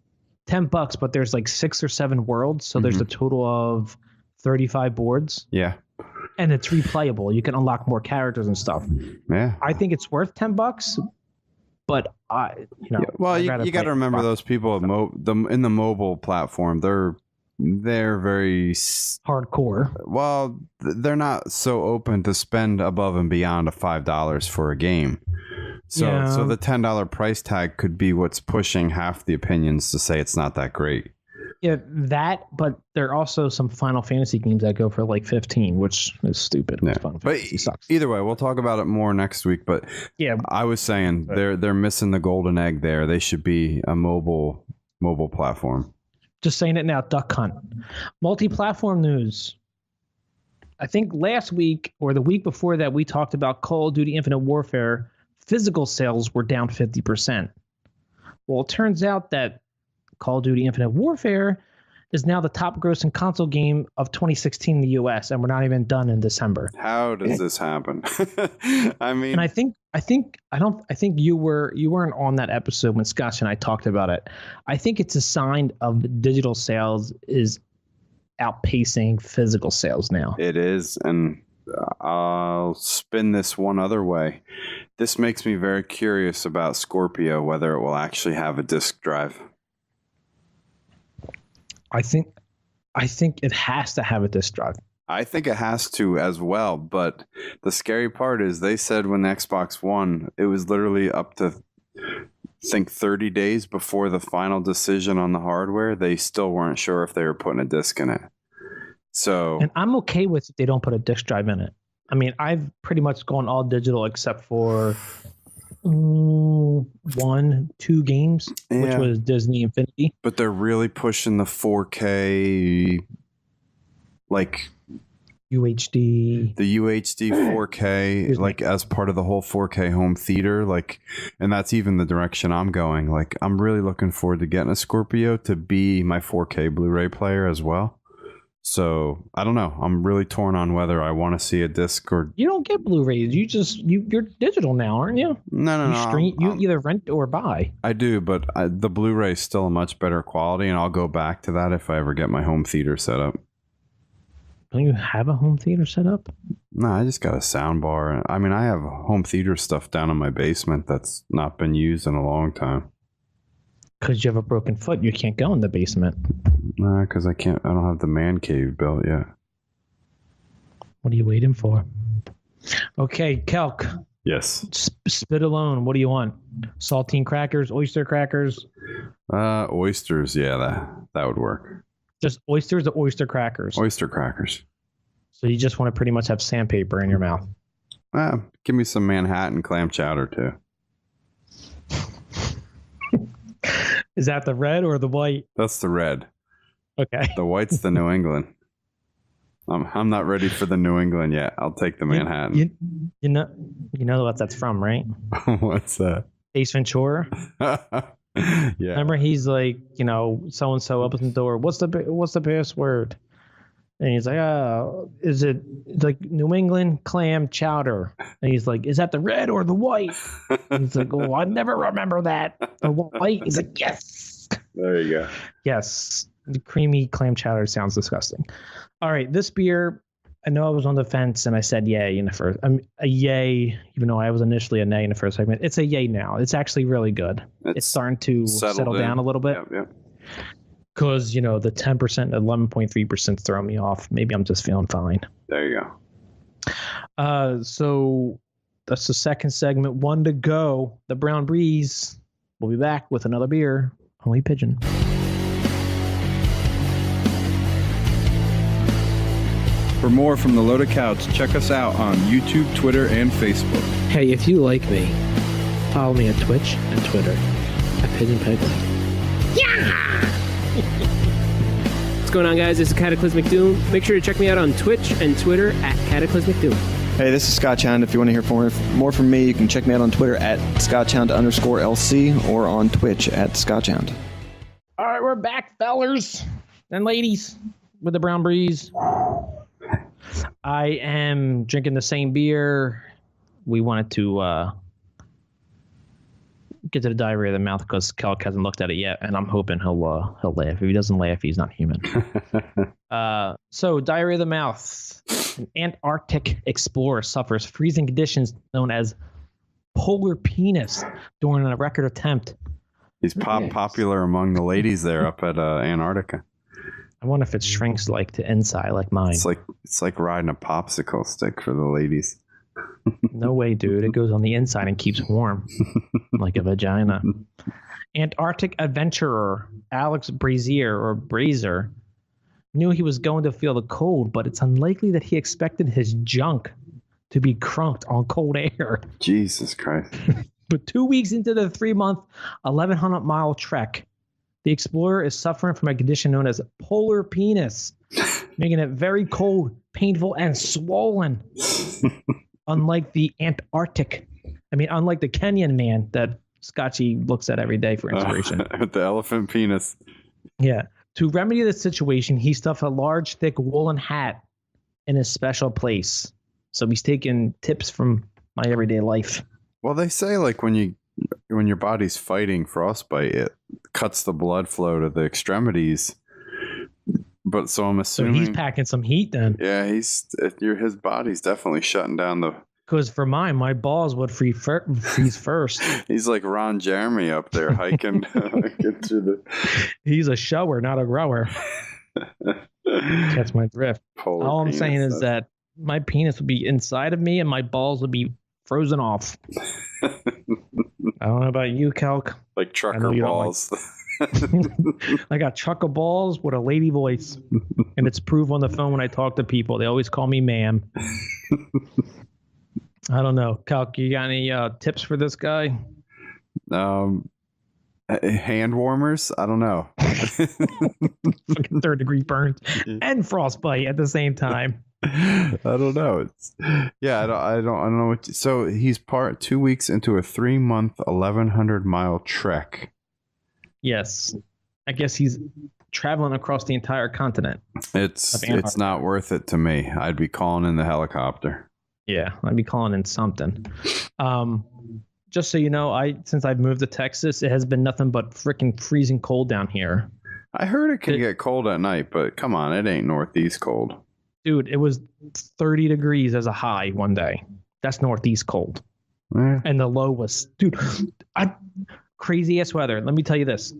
A: $10, but there's like 6 or 7 worlds, so there's a total of 35 boards.
B: Yeah,
A: and it's replayable. You can unlock more characters and stuff.
B: Yeah,
A: I think it's worth $10, but
B: you got to remember those people in the mobile platform. They're very
A: hardcore.
B: Well, they're not so open to spend above and beyond $5 for a game. So the $10 price tag could be what's pushing half the opinions to say it's not that great.
A: Yeah, but there are also some Final Fantasy games that go for like 15, which is stupid.
B: Yeah. But either way, we'll talk about it more next week. But yeah, I was saying they're missing the golden egg there. They should be a mobile platform.
A: Just saying it now. Duck Hunt, multi-platform news. I think last week or the week before that, we talked about Call of Duty Infinite Warfare. Physical sales were down 50%. Well, it turns out that Call of Duty Infinite Warfare is now the top grossing console game of 2016 in the US, and we're not even done in December.
B: How does this happen? I mean,
A: and I think you weren't on that episode when Scott and I talked about it. I think it's a sign of digital sales is outpacing physical sales now.
B: It is, and I'll spin this one other way. This makes me very curious about Scorpio, whether it will actually have a disk drive.
A: I think it has to have a disk drive.
B: I think it has to as well, but the scary part is they said when the Xbox One, it was literally up to, I think, 30 days before the final decision on the hardware. They still weren't sure if they were putting a disk in it. So, and
A: I'm okay with if they don't put a disk drive in it. I mean, I've pretty much gone all digital except for 2 games, which was Disney Infinity.
B: But they're really pushing the 4K, like
A: UHD.
B: The UHD 4K, like as part of the whole 4K home theater, like, and that's even the direction I'm going. Like, I'm really looking forward to getting a Scorpio to be my 4K Blu-ray player as well. So I don't know. I'm really torn on whether I want to see a disc or.
A: You don't get Blu-rays. You're digital now, aren't you?
B: No.
A: You either rent or buy.
B: I do, but the Blu-ray is still a much better quality, and I'll go back to that if I ever get my home theater set up.
A: Don't you have a home theater set up?
B: No, I just got a sound bar. I mean, I have home theater stuff down in my basement that's not been used in a long time.
A: Because you have a broken foot, you can't go in the basement.
B: Nah, because I don't have the man cave built yet.
A: What are you waiting for? Okay, Kelk.
B: Yes.
A: Spit alone. What do you want? Saltine crackers, oyster crackers?
B: Oysters. Yeah, that would work.
A: Just oysters or oyster crackers?
B: Oyster crackers.
A: So you just want to pretty much have sandpaper in your mouth?
B: Give me some Manhattan clam chowder too.
A: Is that the red or the white?
B: That's the red.
A: Okay.
B: The white's the New England. I'm not ready for the New England yet. I'll take the Manhattan.
A: You know what that's from, right?
B: What's that?
A: Ace Ventura.
B: Yeah.
A: Remember, he's like, so and so opens the door. What's the password? And he's like, is it like New England clam chowder? And he's like, is that the red or the white? And he's like, oh, I never remember that. The white. He's like, yes.
B: There you go.
A: Yes. The creamy clam chowder sounds disgusting. All right, this beer, I know I was on the fence and I said yay in the first. A yay, even though I was initially a nay in the first segment. It's a yay now. It's actually really good. It's starting to settle down a little bit.
B: Yeah.
A: Because, the 10%, 11.3% throw me off. Maybe I'm just feeling fine.
B: There you go.
A: So that's the second segment. One to go. The Brown Breeze. We'll be back with another beer. Only Pigeon.
D: For more from the Loaded Couch, check us out on YouTube, Twitter, and Facebook.
E: Hey, if you like me, follow me on Twitch and Twitter at Pigeon Pegleg. Yeah! What's going on, guys? This is Cataclysmic Doom. Make sure to check me out on Twitch and Twitter at Cataclysmic Doom.
F: Hey, this is Scott Hound. If you want to hear more from me, you can check me out on Twitter at ScottHound_LC or on Twitch at ScottHound.
A: All right, we're back, fellers and ladies, with the Brown Breeze. I am drinking the same beer. We wanted to get to the diarrhea of the mouth because Kelk hasn't looked at it yet, and I'm hoping he'll laugh. If he doesn't laugh, he's not human. So, diarrhea of the mouth. An Antarctic explorer suffers freezing conditions known as polar penis during a record attempt.
B: He's popular among the ladies there up at Antarctica.
A: I wonder if it shrinks like to inside, like mine.
B: It's like riding a popsicle stick for the ladies.
A: No way, dude. It goes on the inside and keeps warm, like a vagina. Antarctic adventurer Alex Brazier knew he was going to feel the cold, but it's unlikely that he expected his junk to be crunked on cold air.
B: Jesus Christ.
A: But 2 weeks into the 3-month, 1,100-mile trek, the explorer is suffering from a condition known as polar penis, making it very cold, painful, and swollen. Unlike the Kenyan man that Scotchy looks at every day for inspiration.
B: The elephant penis.
A: Yeah. To remedy the situation, he stuffed a large, thick woolen hat in his special place. So he's taking tips from my everyday life.
B: Well, they say like when your body's fighting frostbite, it cuts the blood flow to the extremities. But so I'm assuming
A: he's packing some heat then.
B: Yeah, his body's definitely shutting down the.
A: Because for mine, my balls would freeze first.
B: He's like Ron Jeremy up there hiking.
A: He's a shower, not a grower. Catch my drift. All I'm saying is that my penis would be inside of me and my balls would be frozen off. I don't know about you, Calc.
B: Like trucker balls.
A: I got trucker balls with a lady voice, and it's proof on the phone when I talk to people. They always call me ma'am. I don't know. Calc, you got any tips for this guy?
B: Hand warmers? I don't know.
A: Fucking 3rd-degree burns and frostbite at the same time.
B: I don't know. I don't know what. So he's 2 weeks into a 3-month, 1,100-mile trek.
A: Yes, I guess he's traveling across the entire continent.
B: It's not worth it to me. I'd be calling in the helicopter.
A: Yeah, I'd be calling in something. Just so you know, since I've moved to Texas, it has been nothing but freaking freezing cold down here.
B: I heard it can get cold at night, but come on, it ain't Northeast cold.
A: Dude, it was 30 degrees as a high one day. That's Northeast cold. And the low was, dude, crazy ass weather. Let me tell you this.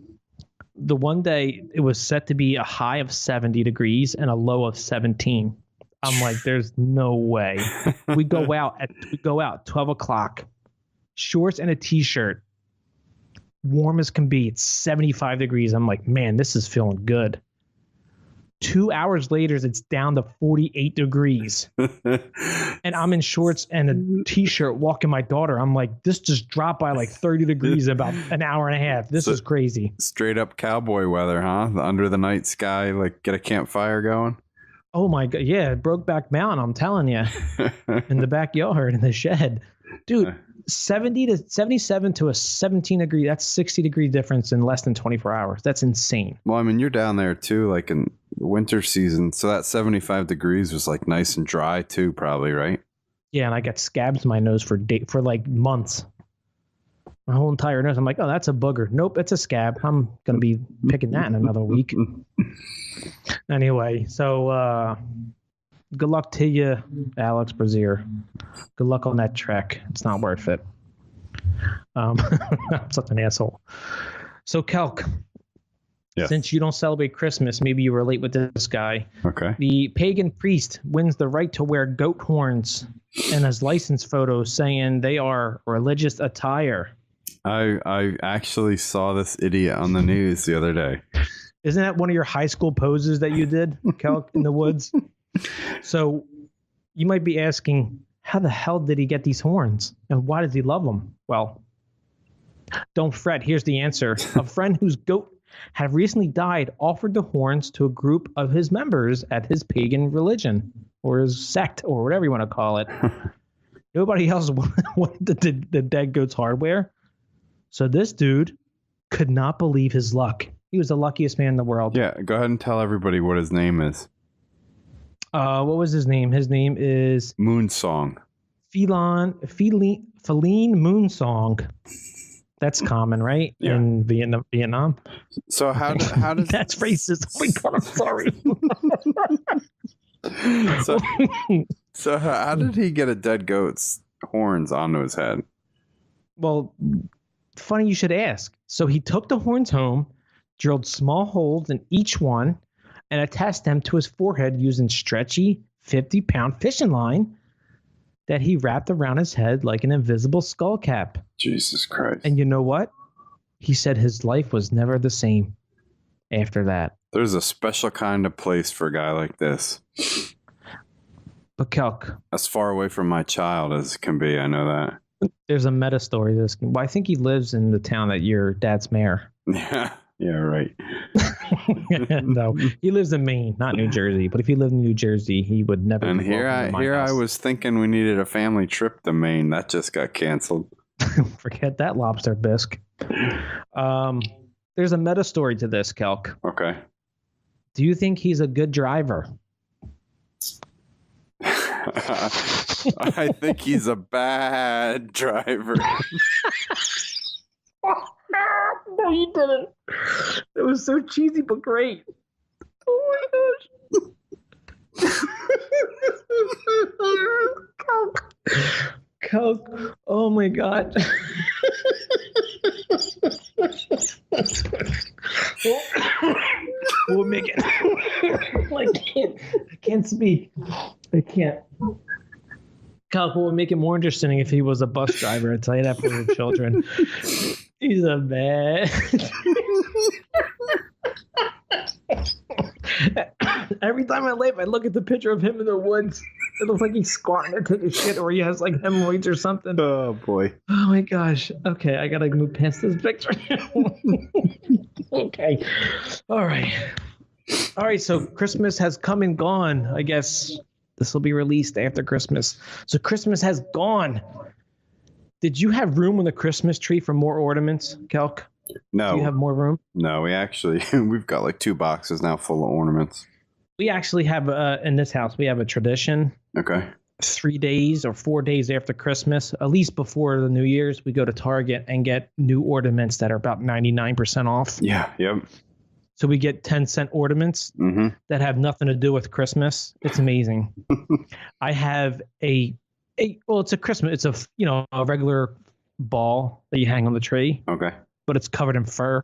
A: The one day it was set to be a high of 70 degrees and a low of 17. I'm like, there's no way. We go out 12 o'clock, shorts and a t-shirt, warm as can be. It's 75 degrees. I'm like, man, this is feeling good. 2 hours later, it's down to 48 degrees. And I'm in shorts and a t-shirt walking my daughter. I'm like, this just dropped by like 30 degrees in about an hour and a half. This is crazy.
B: Straight up cowboy weather, huh? Under the night sky, like get a campfire going.
A: Oh my god, yeah, Brokeback Mountain, I'm telling you. In the backyard, in the shed. Dude, 70 to 77 to a 17 degree, that's 60 degree difference in less than 24 hours. That's insane.
B: Well, I mean, you're down there too, like in winter season. So that 75 degrees was like nice and dry too, probably, right?
A: Yeah, and I got scabs in my nose for like months. My whole entire nose. I'm like, oh, that's a booger. Nope, it's a scab. I'm going to be picking that in another week. Anyway, so good luck to you, Alex Brazier. Good luck on that trek. It's not worth it. I'm such an asshole. So, Kelk,
B: yes.
A: Since you don't celebrate Christmas, maybe you relate with this guy.
B: Okay.
A: The pagan priest wins the right to wear goat horns in his license photo, saying they are religious attire.
B: I actually saw this idiot on the news the other day.
A: Isn't that one of your high school poses that you did, Kelk, in the woods? So you might be asking, how the hell did he get these horns? And why does he love them? Well, don't fret. Here's the answer. A friend whose goat had recently died offered the horns to a group of his members at his pagan religion or his sect or whatever you want to call it. Nobody else wanted the dead goat's hardware. So this dude could not believe his luck. He was the luckiest man in the world.
B: Yeah, go ahead and tell everybody what his name is.
A: What was his name? His name is
B: Moonsong.
A: Feline Moonsong. That's common, right?
B: Yeah.
A: In Vietnam.
B: So how does
A: That's racist. Oh my god, I'm sorry.
B: so how did he get a dead goat's horns onto his head?
A: Well, funny you should ask. So he took the horns home, drilled small holes in each one, and attached them to his forehead using stretchy 50-pound fishing line that he wrapped around his head like an invisible skull cap.
B: Jesus Christ.
A: And you know what? He said his life was never the same after that.
B: There's a special kind of place for a guy like this.
A: But Kelk,
B: As far away from my child as can be, I know that.
A: there's a meta story to this. Well, I think he lives in the town that your dad's mayor.
B: Yeah, right.
A: No, he lives in Maine, not New Jersey. But if he lived in New Jersey, he would never.
B: And
A: be
B: here
A: welcome to my
B: I
A: house.
B: was thinking we needed a family trip to Maine. That just got canceled.
A: Forget that lobster bisque. There's a meta story to this, Kelk.
B: Okay.
A: Do you think he's a good driver?
B: I think he's a bad driver.
A: No, you didn't. It was so cheesy but great. Oh my gosh. Coke. Oh my god. We'll make it. I can't speak. I can't. Coke will make it more interesting if he was a bus driver. I'll tell you that for your children. He's a bad. Every time I laugh, I look at the picture of him in the woods. It looks like he's squatting to take a shit, or he has like hemorrhoids or something.
B: Oh boy.
A: Oh my gosh. Okay, I gotta move past this picture. Okay. All right. So Christmas has come and gone. I guess this will be released after Christmas. So Christmas has gone. Did you have room on the Christmas tree for more ornaments, Kelk?
B: No.
A: Do you have more room?
B: No, we've got like 2 boxes now full of ornaments.
A: We actually have in this house, we have a tradition.
B: Okay.
A: 3 days or 4 days after Christmas, at least before the New Year's, we go to Target and get new ornaments that are about 99% off.
B: Yeah. Yep.
A: So we get 10-cent ornaments that have nothing to do with Christmas. It's amazing. I have it's a Christmas. It's a regular ball that you hang on the tree.
B: Okay.
A: But it's covered in fur,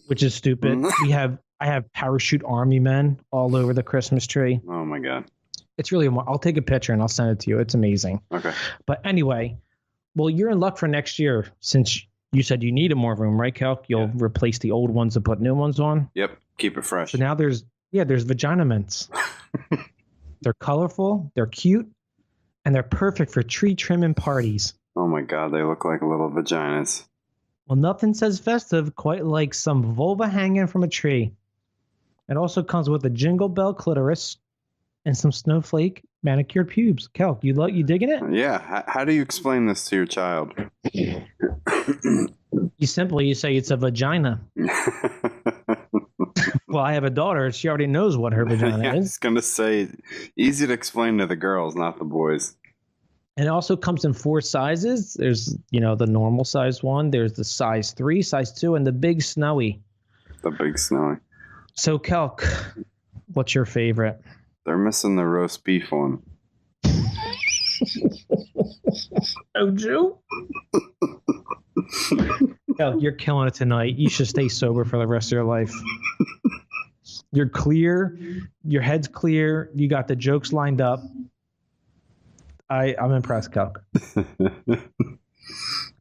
A: which is stupid. I have parachute army men all over the Christmas tree.
B: Oh my God.
A: It's really, I'll take a picture and I'll send it to you. It's amazing.
B: Okay.
A: But anyway, well, you're in luck for next year since you said you needed more room, right, Kelk? You'll replace the old ones and put new ones on.
B: Yep. Keep it fresh.
A: So now there's vagina mints. They're colorful, they're cute, and they're perfect for tree trimming parties.
B: Oh my God, they look like little vaginas.
A: Well, nothing says festive quite like some vulva hanging from a tree. It also comes with a jingle bell clitoris and some snowflake manicured pubes. Kelk, you digging it?
B: Yeah. How do you explain this to your child?
A: You say it's a vagina. Well, I have a daughter. She already knows what her vagina
B: I
A: is.
B: was going to say, easy to explain to the girls, not the boys.
A: And it also comes in 4 sizes. There's, the normal size one. There's the size 3, size 2, and the big snowy.
B: The big snowy.
A: So, Kelk, what's your favorite?
B: They're missing the roast beef one.
A: Oh, Jew? Kelk, you're killing it tonight. You should stay sober for the rest of your life. You're clear. Your head's clear. You got the jokes lined up. I'm impressed, Kelk.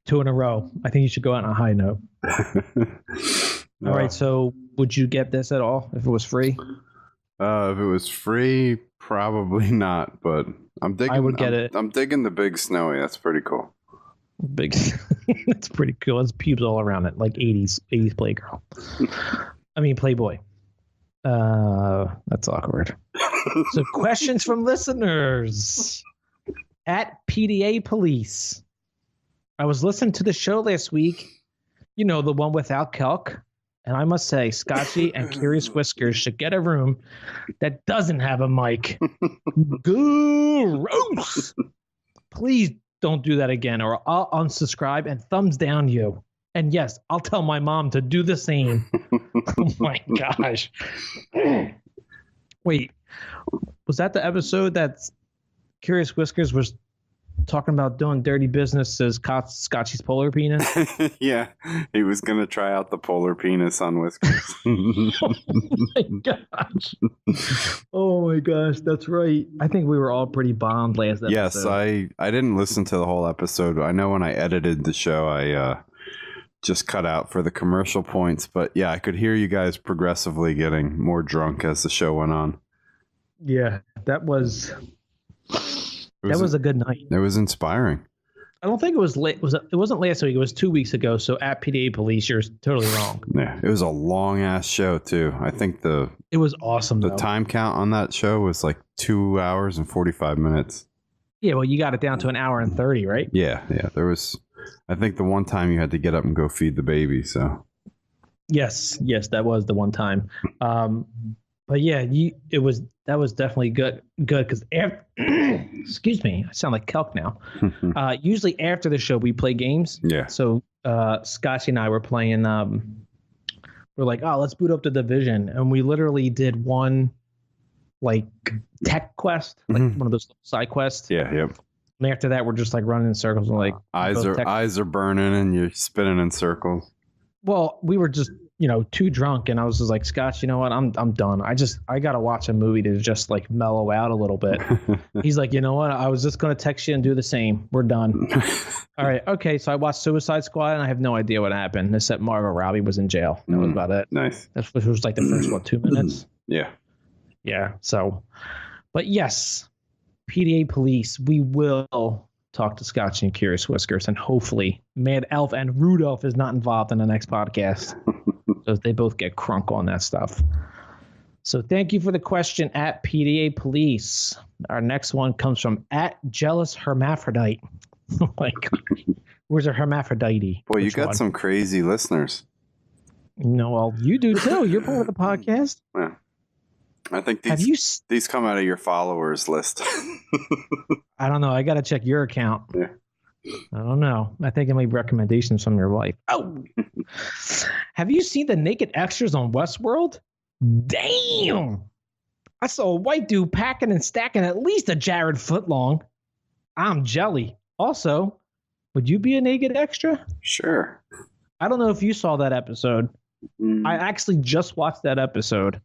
A: 2 in a row. I think you should go out on a high note. All right, so would you get this at all if it was free?
B: If it was free, probably not, but I'm digging.
A: I would get it.
B: I'm digging the big snowy. That's pretty cool.
A: Big. That's pretty cool. It's pubes all around it, like 80s Playgirl. I mean, Playboy. That's awkward. So, questions from listeners at PDA Police. I was listening to the show last week. The one without Kelk. And I must say, Scotchy and Curious Whiskers should get a room that doesn't have a mic. Gross. Please don't do that again, or I'll unsubscribe and thumbs down you. And yes, I'll tell my mom to do the same. Oh my gosh. Wait, was that the episode that Curious Whiskers was talking about doing dirty business as Scotchy's polar penis?
B: Yeah, he was going to try out the polar penis on Whiskers.
A: Oh my gosh. Oh my gosh, that's right. I think we were all pretty bombed last episode.
B: Yes, I didn't listen to the whole episode. I know when I edited the show, I just cut out for the commercial points. But yeah, I could hear you guys progressively getting more drunk as the show went on.
A: Yeah, that was a good night.
B: It was inspiring.
A: I don't think it was late. It wasn't last week. It was 2 weeks ago. So at PDA Police, you're totally wrong.
B: Yeah, it was a long ass show too. I think
A: it was awesome.
B: The time count on that show was like 2 hours and 45 minutes.
A: Yeah, well, you got it down to 1 hour and 30, right?
B: Yeah. There was. I think the one time you had to get up and go feed the baby. So.
A: Yes, that was the one time. But yeah, that was definitely good because excuse me, I sound like Kelk now. Usually after the show we play games.
B: Yeah.
A: So Scotty and I were playing. We're like, oh, let's boot up the Division, and we literally did one like tech quest, like one of those side quests.
B: Yeah. Yep.
A: And after that, we're just like running in circles and like
B: eyes are burning and you're spinning in circles.
A: Well, we were just too drunk, and I was just like, Scott, you know what? I'm done. I gotta watch a movie to just like mellow out a little bit. He's like, you know what? I was just gonna text you and do the same. We're done. All right, okay. So I watched Suicide Squad, and I have no idea what happened except Margot Robbie was in jail. That was about it.
B: Nice.
A: That was like the first 2 minutes.
B: Yeah.
A: Yeah. So, but yes, PDA Police. We will talk to Scotch and Curious Whiskers, and hopefully Mad Elf and Rudolph is not involved in the next podcast. So they both get crunk on that stuff. So thank you for the question at PDA Police. Our next one comes from at Jealous Hermaphrodite. Oh my God. Where's a hermaphrodite?
B: Boy, you got some crazy listeners.
A: No, well, you do too. You're part of the podcast.
B: Yeah. I think these come out of your followers list.
A: I don't know. I got to check your account.
B: Yeah.
A: I don't know. I think it might be recommendations from your wife. Oh, have you seen the naked extras on Westworld? Damn. I saw a white dude packing and stacking at least a Jared footlong. I'm jelly. Also, would you be a naked extra?
B: Sure.
A: I don't know if you saw that episode. I actually just watched that episode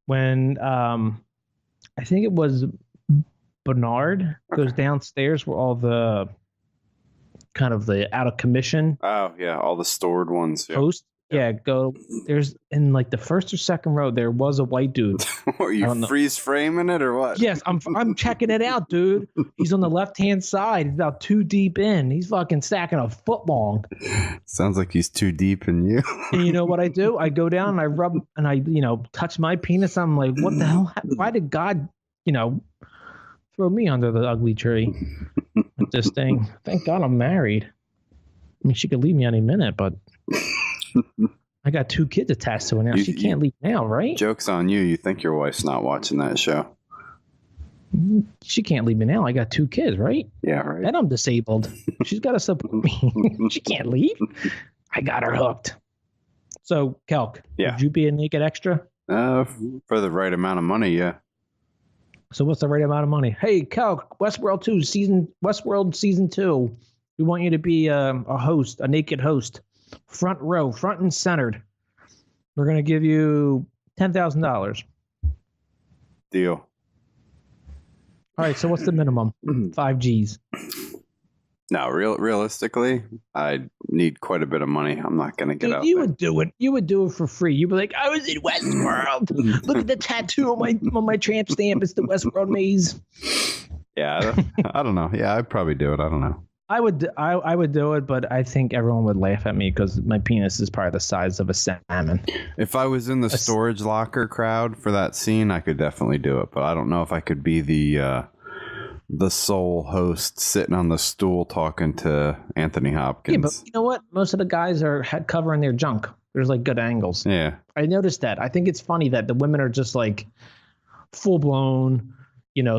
A: when I think it was Bernard goes downstairs where all the kind of the out of commission
B: all the stored ones
A: hosts Yeah, go. There's in like the first or second row. There was a white dude.
B: Are you freeze framing it or what?
A: Yes, I'm checking it out, dude. He's on the left hand side. He's about 2 deep in. He's fucking stacking a foot long.
B: Sounds like he's too deep in you.
A: And you know what I do? I go down and I rub and I touch my penis. I'm like, what the hell? Why did God throw me under the ugly tree with this thing? Thank God I'm married. I mean, she could leave me any minute, but. I got 2 kids attached to her now. She can't leave now, right?
B: Joke's on you. You think your wife's not watching that show.
A: She can't leave me now. I got 2 kids, right?
B: Yeah, right.
A: And I'm disabled. She's got to support me. She can't leave. I got her hooked. So, Kelk, would you be a naked extra?
B: For the right amount of money, yeah.
A: So what's the right amount of money? Hey, Kelk, Westworld season 2. We want you to be a host, a naked host. Front row, front and centered. We're going to give you $10,000.
B: Deal.
A: All right, so what's the minimum? 5 G's.
B: No, realistically, I need quite a bit of money. I'm not going to get out.
A: You would do it. You would do it for free. You'd be like, I was in Westworld. Look at the tattoo on my tramp stamp. It's the Westworld maze.
B: Yeah, I don't know. Yeah, I'd probably do it. I don't know.
A: I would do it, but I think everyone would laugh at me because my penis is probably the size of a salmon.
B: If I was in the storage locker crowd for that scene, I could definitely do it. But I don't know if I could be the sole host sitting on the stool talking to Anthony Hopkins.
A: Yeah, but you know what? Most of the guys are covering their junk. There's like good angles.
B: Yeah,
A: I noticed that. I think it's funny that the women are just like full blown,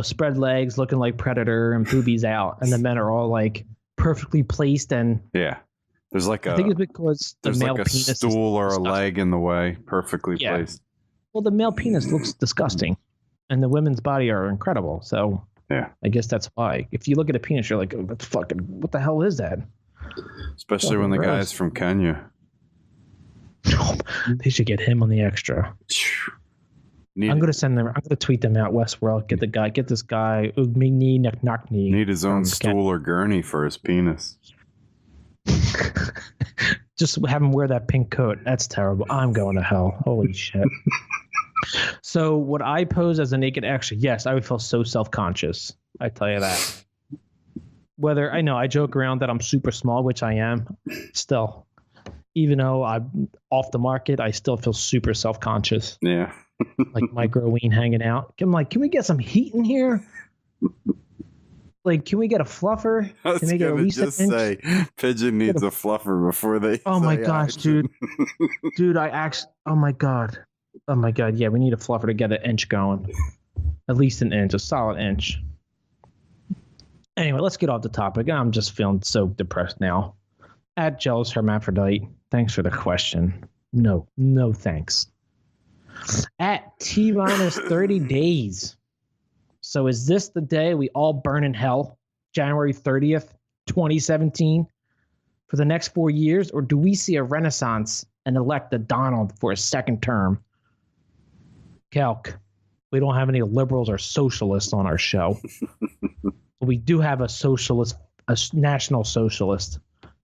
A: spread legs, looking like Predator and boobies out, and the men are all like perfectly placed and
B: there's like
A: I think it's because the male
B: like a
A: penis
B: stool or a leg in the way, perfectly placed.
A: Well, the male penis looks disgusting, and the women's body are incredible. So I guess that's why. If you look at a penis, you're like, oh, that's fucking. What the hell is that?
B: Especially when the guy's from Kenya.
A: They should get him on the extra. I'm gonna send them. I'm gonna tweet them out. Westworld, get this guy. Ugmini Naknakni.
B: Need his own stool or gurney for his penis.
A: Just have him wear that pink coat. That's terrible. I'm going to hell. Holy shit. So would I pose as a naked extra? Yes, I would feel so self-conscious. I tell you that. Whether I know I joke around that I'm super small, which I am, still, even though I'm off the market, I still feel super self-conscious.
B: Yeah.
A: Like microween hanging out. I'm like, can we get some heat in here? Like, can we get a fluffer?
B: I was
A: can
B: going to just say, Pigeon needs a fluffer before they.
A: Oh my gosh, dude. Dude, oh my God. Oh my God. Yeah, we need a fluffer to get an inch going. At least an inch, a solid inch. Anyway, let's get off the topic. I'm just feeling so depressed now. At Jealous Hermaphrodite, thanks for the question. No thanks. At T-minus 30 days. So is this the day we all burn in hell? January 30th, 2017? For the next 4 years? Or do we see a renaissance and elect a Donald for a second term? Calc, we don't have any liberals or socialists on our show. But we do have a socialist, a national socialist,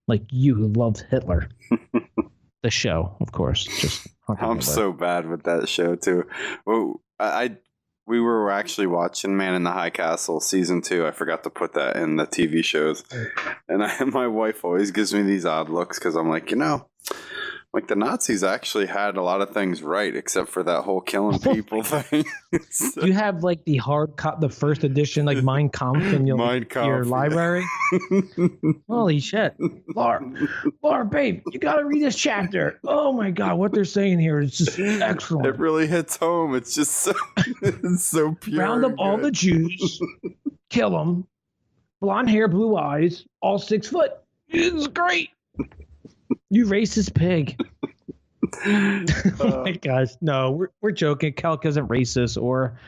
A: like you who loved Hitler. The show, of course.
B: I'm so bad with that show too. Well, we were actually watching Man in the High Castle season 2. I forgot to put that in the TV shows, and my wife always gives me these odd looks because I'm like, like the Nazis actually had a lot of things right, except for that whole killing people thing.
A: You have like the the first edition, like Mein Kampf in your library. Holy shit, Laura, babe, you gotta read this chapter. Oh my God, what they're saying here is just excellent.
B: It really hits home. It's just so, it's so pure.
A: Round up all the Jews, kill them, blonde hair, blue eyes, all 6 foot. It's great. You racist pig. Oh my gosh. No, we're joking. Calc isn't racist or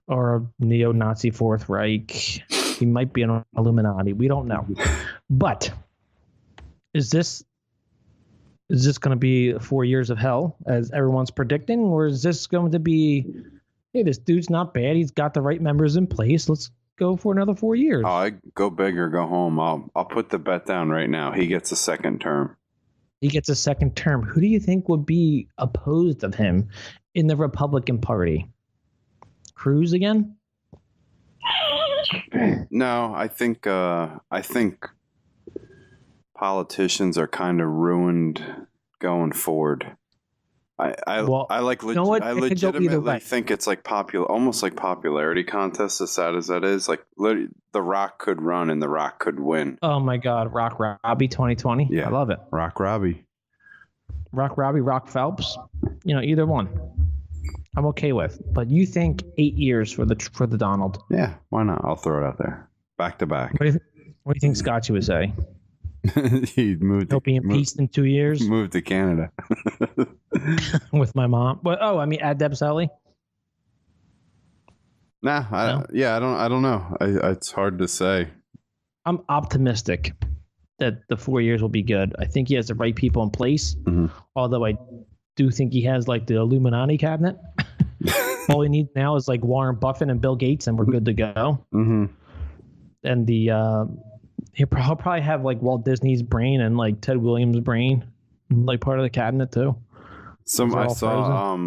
A: a neo-Nazi Fourth Reich. He might be an Illuminati. We don't know. But is this going to be 4 years of hell as everyone's predicting? Or is this going to be, hey, this dude's not bad. He's got the right members in place. Let's go for another 4 years.
B: Oh, I go big or go home. I'll put the bet down right now. He gets a second term.
A: he gets a second term. Who do you think would be opposed of him in the Republican Party? Cruz again?
B: No, I think politicians are kind of ruined going forward. I legitimately think it's like almost like popularity contest. As sad as that is, like The Rock could run and The Rock could win.
A: Oh my God, Rock Robbie 2020.
B: Yeah,
A: I love it.
B: Rock Robbie,
A: Rock Phelps. Either one, I'm okay with. But you think 8 years for the Donald?
B: Yeah, why not? I'll throw it out there, back to back.
A: What do you think Scotchy would say?
B: He'll
A: be impeached in 2 years.
B: Moved to Canada
A: with my mom. Add Deb Sully.
B: Nah, I don't know. It's hard to say.
A: I'm optimistic that the 4 years will be good. I think he has the right people in place. Mm-hmm. Although I do think he has like the Illuminati cabinet. All he needs now is like Warren Buffett and Bill Gates, and we're good to go. Mm-hmm. And he'll probably have like Walt Disney's brain and like Ted Williams' brain, like part of the cabinet too.
B: I saw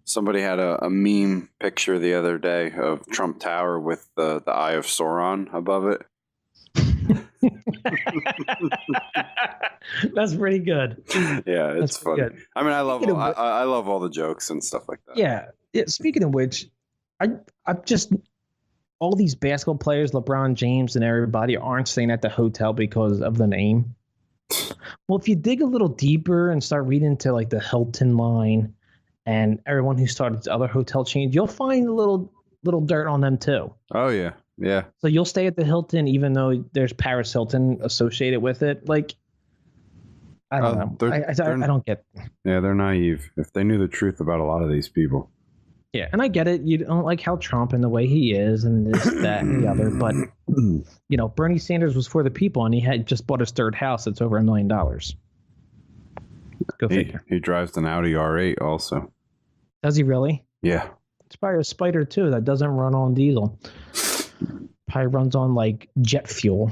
B: somebody had a meme picture the other day of Trump Tower with the Eye of Sauron above it.
A: That's pretty good.
B: Yeah, it's funny.
A: Good.
B: I mean, I love all the jokes and stuff like that.
A: Yeah. Speaking of which, I'm just all these basketball players, LeBron James and everybody, aren't staying at the hotel because of the name. Well, if you dig a little deeper and start reading into like the Hilton line and everyone who started other hotel chains, you'll find a little dirt on them too.
B: Oh yeah, yeah.
A: So you'll stay at the Hilton even though there's Paris Hilton associated with it. Like, I don't know. I don't get.
B: Yeah, they're naive. If they knew the truth about a lot of these people.
A: Yeah, and I get it. You don't like how Trump and the way he is and this, that, and the other. But, Bernie Sanders was for the people, and he had just bought his third house that's over $1 million. Go figure.
B: He drives an Audi R8 also.
A: Does he really?
B: Yeah.
A: It's probably a Spider, too, that doesn't run on diesel. Probably runs on, like, jet fuel.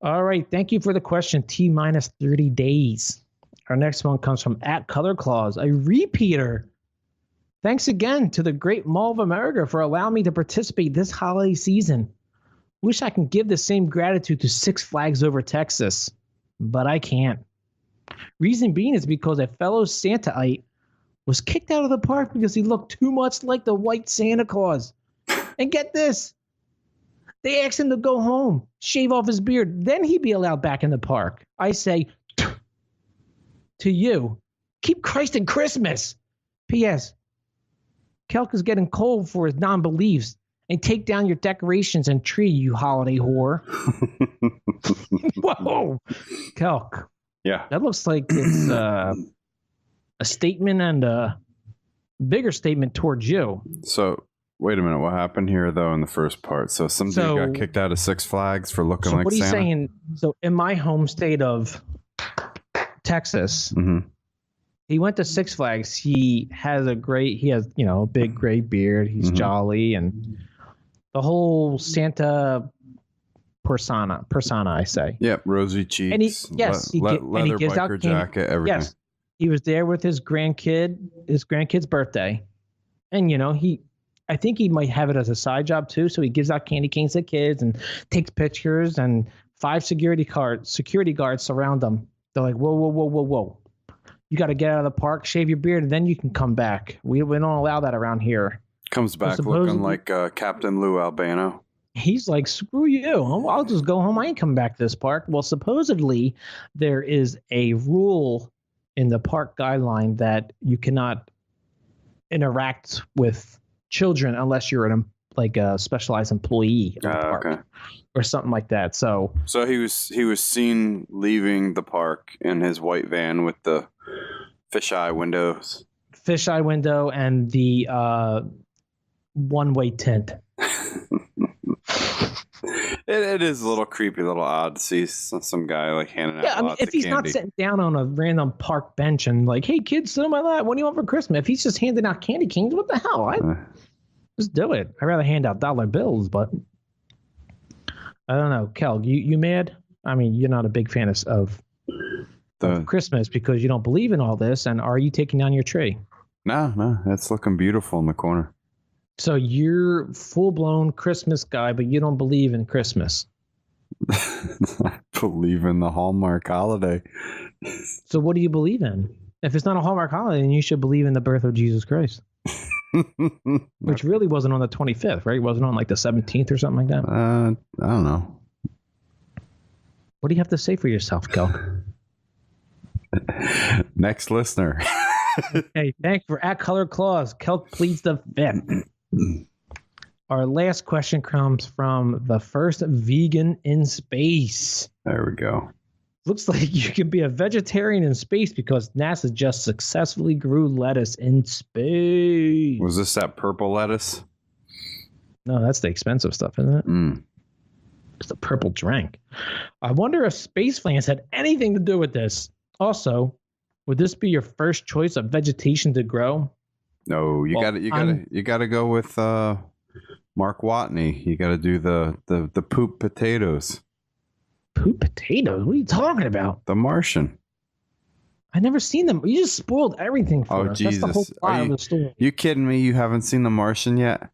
A: All right. Thank you for the question. T-minus 30 days. Our next one comes from @ColorClaws, a repeater. Thanks again to the Great Mall of America for allowing me to participate this holiday season. Wish I can give the same gratitude to Six Flags Over Texas, but I can't. Reason being is because a fellow Santaite was kicked out of the park because he looked too much like the white Santa Claus. And get this, they asked him to go home, shave off his beard, then he'd be allowed back in the park. I say to you, keep Christ in Christmas. P.S. Kelk is getting cold for his non-beliefs, and take down your decorations and tree, you holiday whore. Whoa, Kelk.
B: Yeah.
A: That looks like it's a statement and a bigger statement towards you.
B: So, wait a minute. What happened here, though, in the first part? So, somebody got kicked out of Six Flags for looking like Santa?
A: What are you saying? So, in my home state of Texas, he went to Six Flags. He has a big gray beard. He's jolly, and the whole Santa persona, I say.
B: Yep, rosy cheeks.
A: And he
B: leather
A: gives out
B: biker
A: candy.
B: jacket, everything.
A: Yes, he was there with his grandkid's birthday, and I think he might have it as a side job too. So he gives out candy canes to kids and takes pictures, and 5 security guards surround him. They're like, whoa. You got to get out of the park, shave your beard, and then you can come back. We don't allow that around here.
B: Comes back looking like Captain Lou Albano.
A: He's like, screw you. I'll just go home. I ain't coming back to this park. Well, supposedly there is a rule in the park guideline that you cannot interact with children unless you're a specialized employee of the park or something like that. So
B: he was seen leaving the park in his white van with the fisheye window and the one-way tint. It is a little creepy, a little odd to see some guy like handing out. Yeah, I mean,
A: if he's not sitting down on a random park bench and like, "Hey kids, sit on my lap. What do you want for Christmas?" If he's just handing out candy canes, what the hell? Just do it. I'd rather hand out dollar bills, but I don't know. Kel, you mad? I mean, you're not a big fan of of Christmas because you don't believe in all this? And are you taking down your tree?
B: No, that's looking beautiful in the corner.
A: So you're full-blown Christmas guy, but you don't believe in Christmas.
B: I believe in the Hallmark holiday.
A: So what do you believe in? If it's not a Hallmark holiday, then you should believe in the birth of Jesus Christ. Which really wasn't on the 25th, right? It wasn't on like the 17th or something like that.
B: I don't know.
A: What do you have to say for yourself, Kelk?
B: Next listener.
A: Hey, thanks for at Color Claws. Kelk pleads the fifth. Our last question comes from the first vegan in space.
B: There we go.
A: Looks like you can be a vegetarian in space because NASA just successfully grew lettuce in space.
B: Was this that purple lettuce?
A: No, that's the expensive stuff, isn't it?
B: Mm.
A: It's the purple drink. I wonder if space plants had anything to do with this. Also, would this be your first choice of vegetation to grow?
B: No, you gotta go with Mark Watney. You gotta do the poop potatoes.
A: Poop potatoes? What are you talking about?
B: The Martian.
A: I never seen them. You just spoiled everything for us.
B: Oh, Jesus.
A: That's the whole plot of the story.
B: You kidding me? You haven't seen The Martian yet?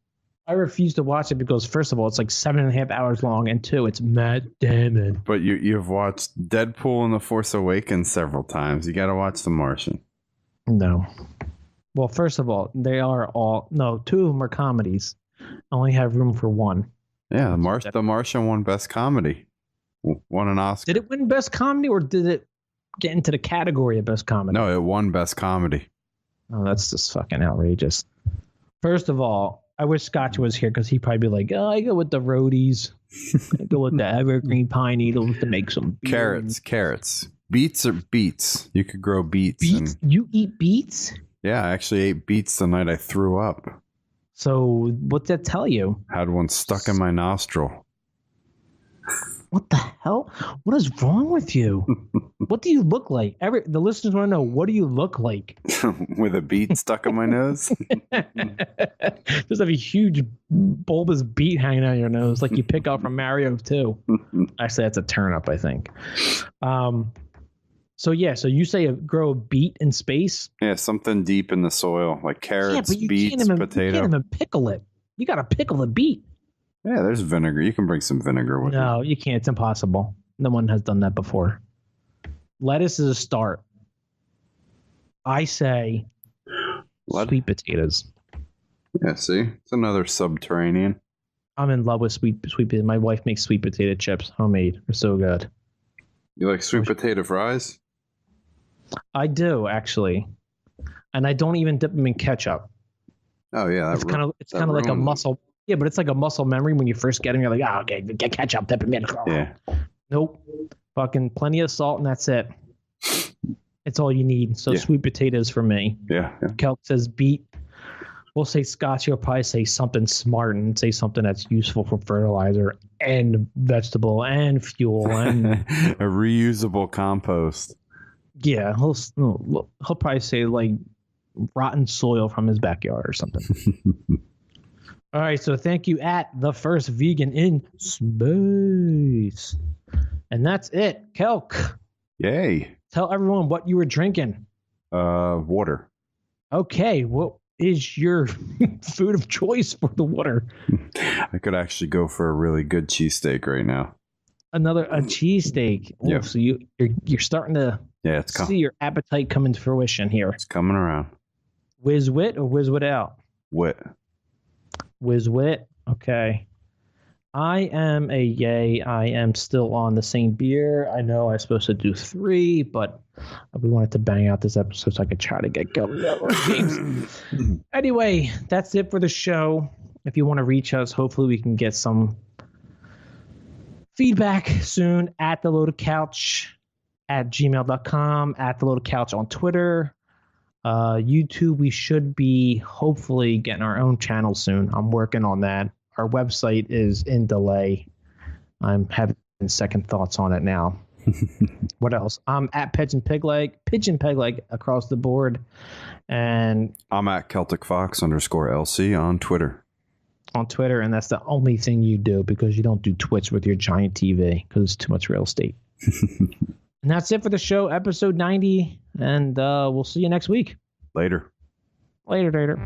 A: I refuse to watch it because, first of all, it's like 7.5 hours long, and two, it's Matt Damon.
B: But you've watched Deadpool and The Force Awakens several times. You got to watch The Martian.
A: No. Well, first of all, two of them are comedies. I only have room for one.
B: Yeah, The Martian won Best Comedy. Won an Oscar.
A: Did it win Best Comedy, or did it get into the category of Best Comedy?
B: No, it won Best Comedy.
A: Oh, that's just fucking outrageous. First of all, I wish Scotch was here because he'd probably be like, "Oh, I go with the roadies. I go with the evergreen pine needles to make some beer."
B: Carrots. Beets are beets. You could grow beets.
A: Beets? You eat beets?
B: Yeah, I actually ate beets the night I threw up.
A: So what's that tell you?
B: Had one stuck in my nostril.
A: What the hell? What is wrong with you? What do you look like? The listeners want to know, what do you look like?
B: With a beet stuck in my nose?
A: Just have a huge bulbous beet hanging out of your nose like you pick out from Mario 2. Actually, that's a turnip, I think. So you say grow a beet in space?
B: Yeah, something deep in the soil, like carrots, beets, potato.
A: You can't even pickle it. You got to pickle the beet.
B: Yeah, there's vinegar. You can bring some vinegar with it.
A: No, you can't. It's impossible. No one has done that before. Lettuce is a start. I say sweet potatoes.
B: Yeah, see? It's another subterranean.
A: I'm in love with sweet potatoes. My wife makes sweet potato chips, homemade. They're so good.
B: You like sweet potato fries?
A: I do, actually. And I don't even dip them in ketchup.
B: Oh, yeah.
A: It's kind of like a muscle. Yeah, but it's like a muscle memory when you first get them. You're like, okay, get ketchup, dip them in.
B: Yeah.
A: Nope. Fucking plenty of salt, and that's it. It's all you need. So sweet potatoes for me.
B: Yeah.
A: Kelk says beet. We'll say Scotch. You'll probably say something smart and say something that's useful for fertilizer and vegetable and fuel and
B: a reusable compost.
A: Yeah, he'll probably say like rotten soil from his backyard or something. All right, so thank you at the first vegan in space. And that's it. Kelk.
B: Yay.
A: Tell everyone what you were drinking.
B: Water.
A: Okay, what is your food of choice for the water?
B: I could actually go for a really good cheesesteak right now.
A: A cheesesteak.
B: Yeah.
A: So you're starting to see your appetite come into fruition here.
B: It's coming around.
A: Whiz wit or whiz wit out?
B: Wit.
A: Whiz wit. Okay. I am a yay. I am still on the same beer. I know I was supposed to do 3, but we wanted to bang out this episode so I could try to get going. Anyway, that's it for the show. If you want to reach us, hopefully we can get some feedback soon at the Loaded Couch at gmail.com, at the Loaded Couch on Twitter. YouTube, we should be hopefully getting our own channel soon. I'm working on that. Our website is in delay. I'm having second thoughts on it now. What else? I'm at Pigeon Pegleg across the board. And
B: I'm at CelticFox_LC on Twitter.
A: And that's the only thing you do because you don't do Twitch with your giant TV because it's too much real estate. And that's it for the show, episode 90. And we'll see you next week.
B: Later.
A: Later.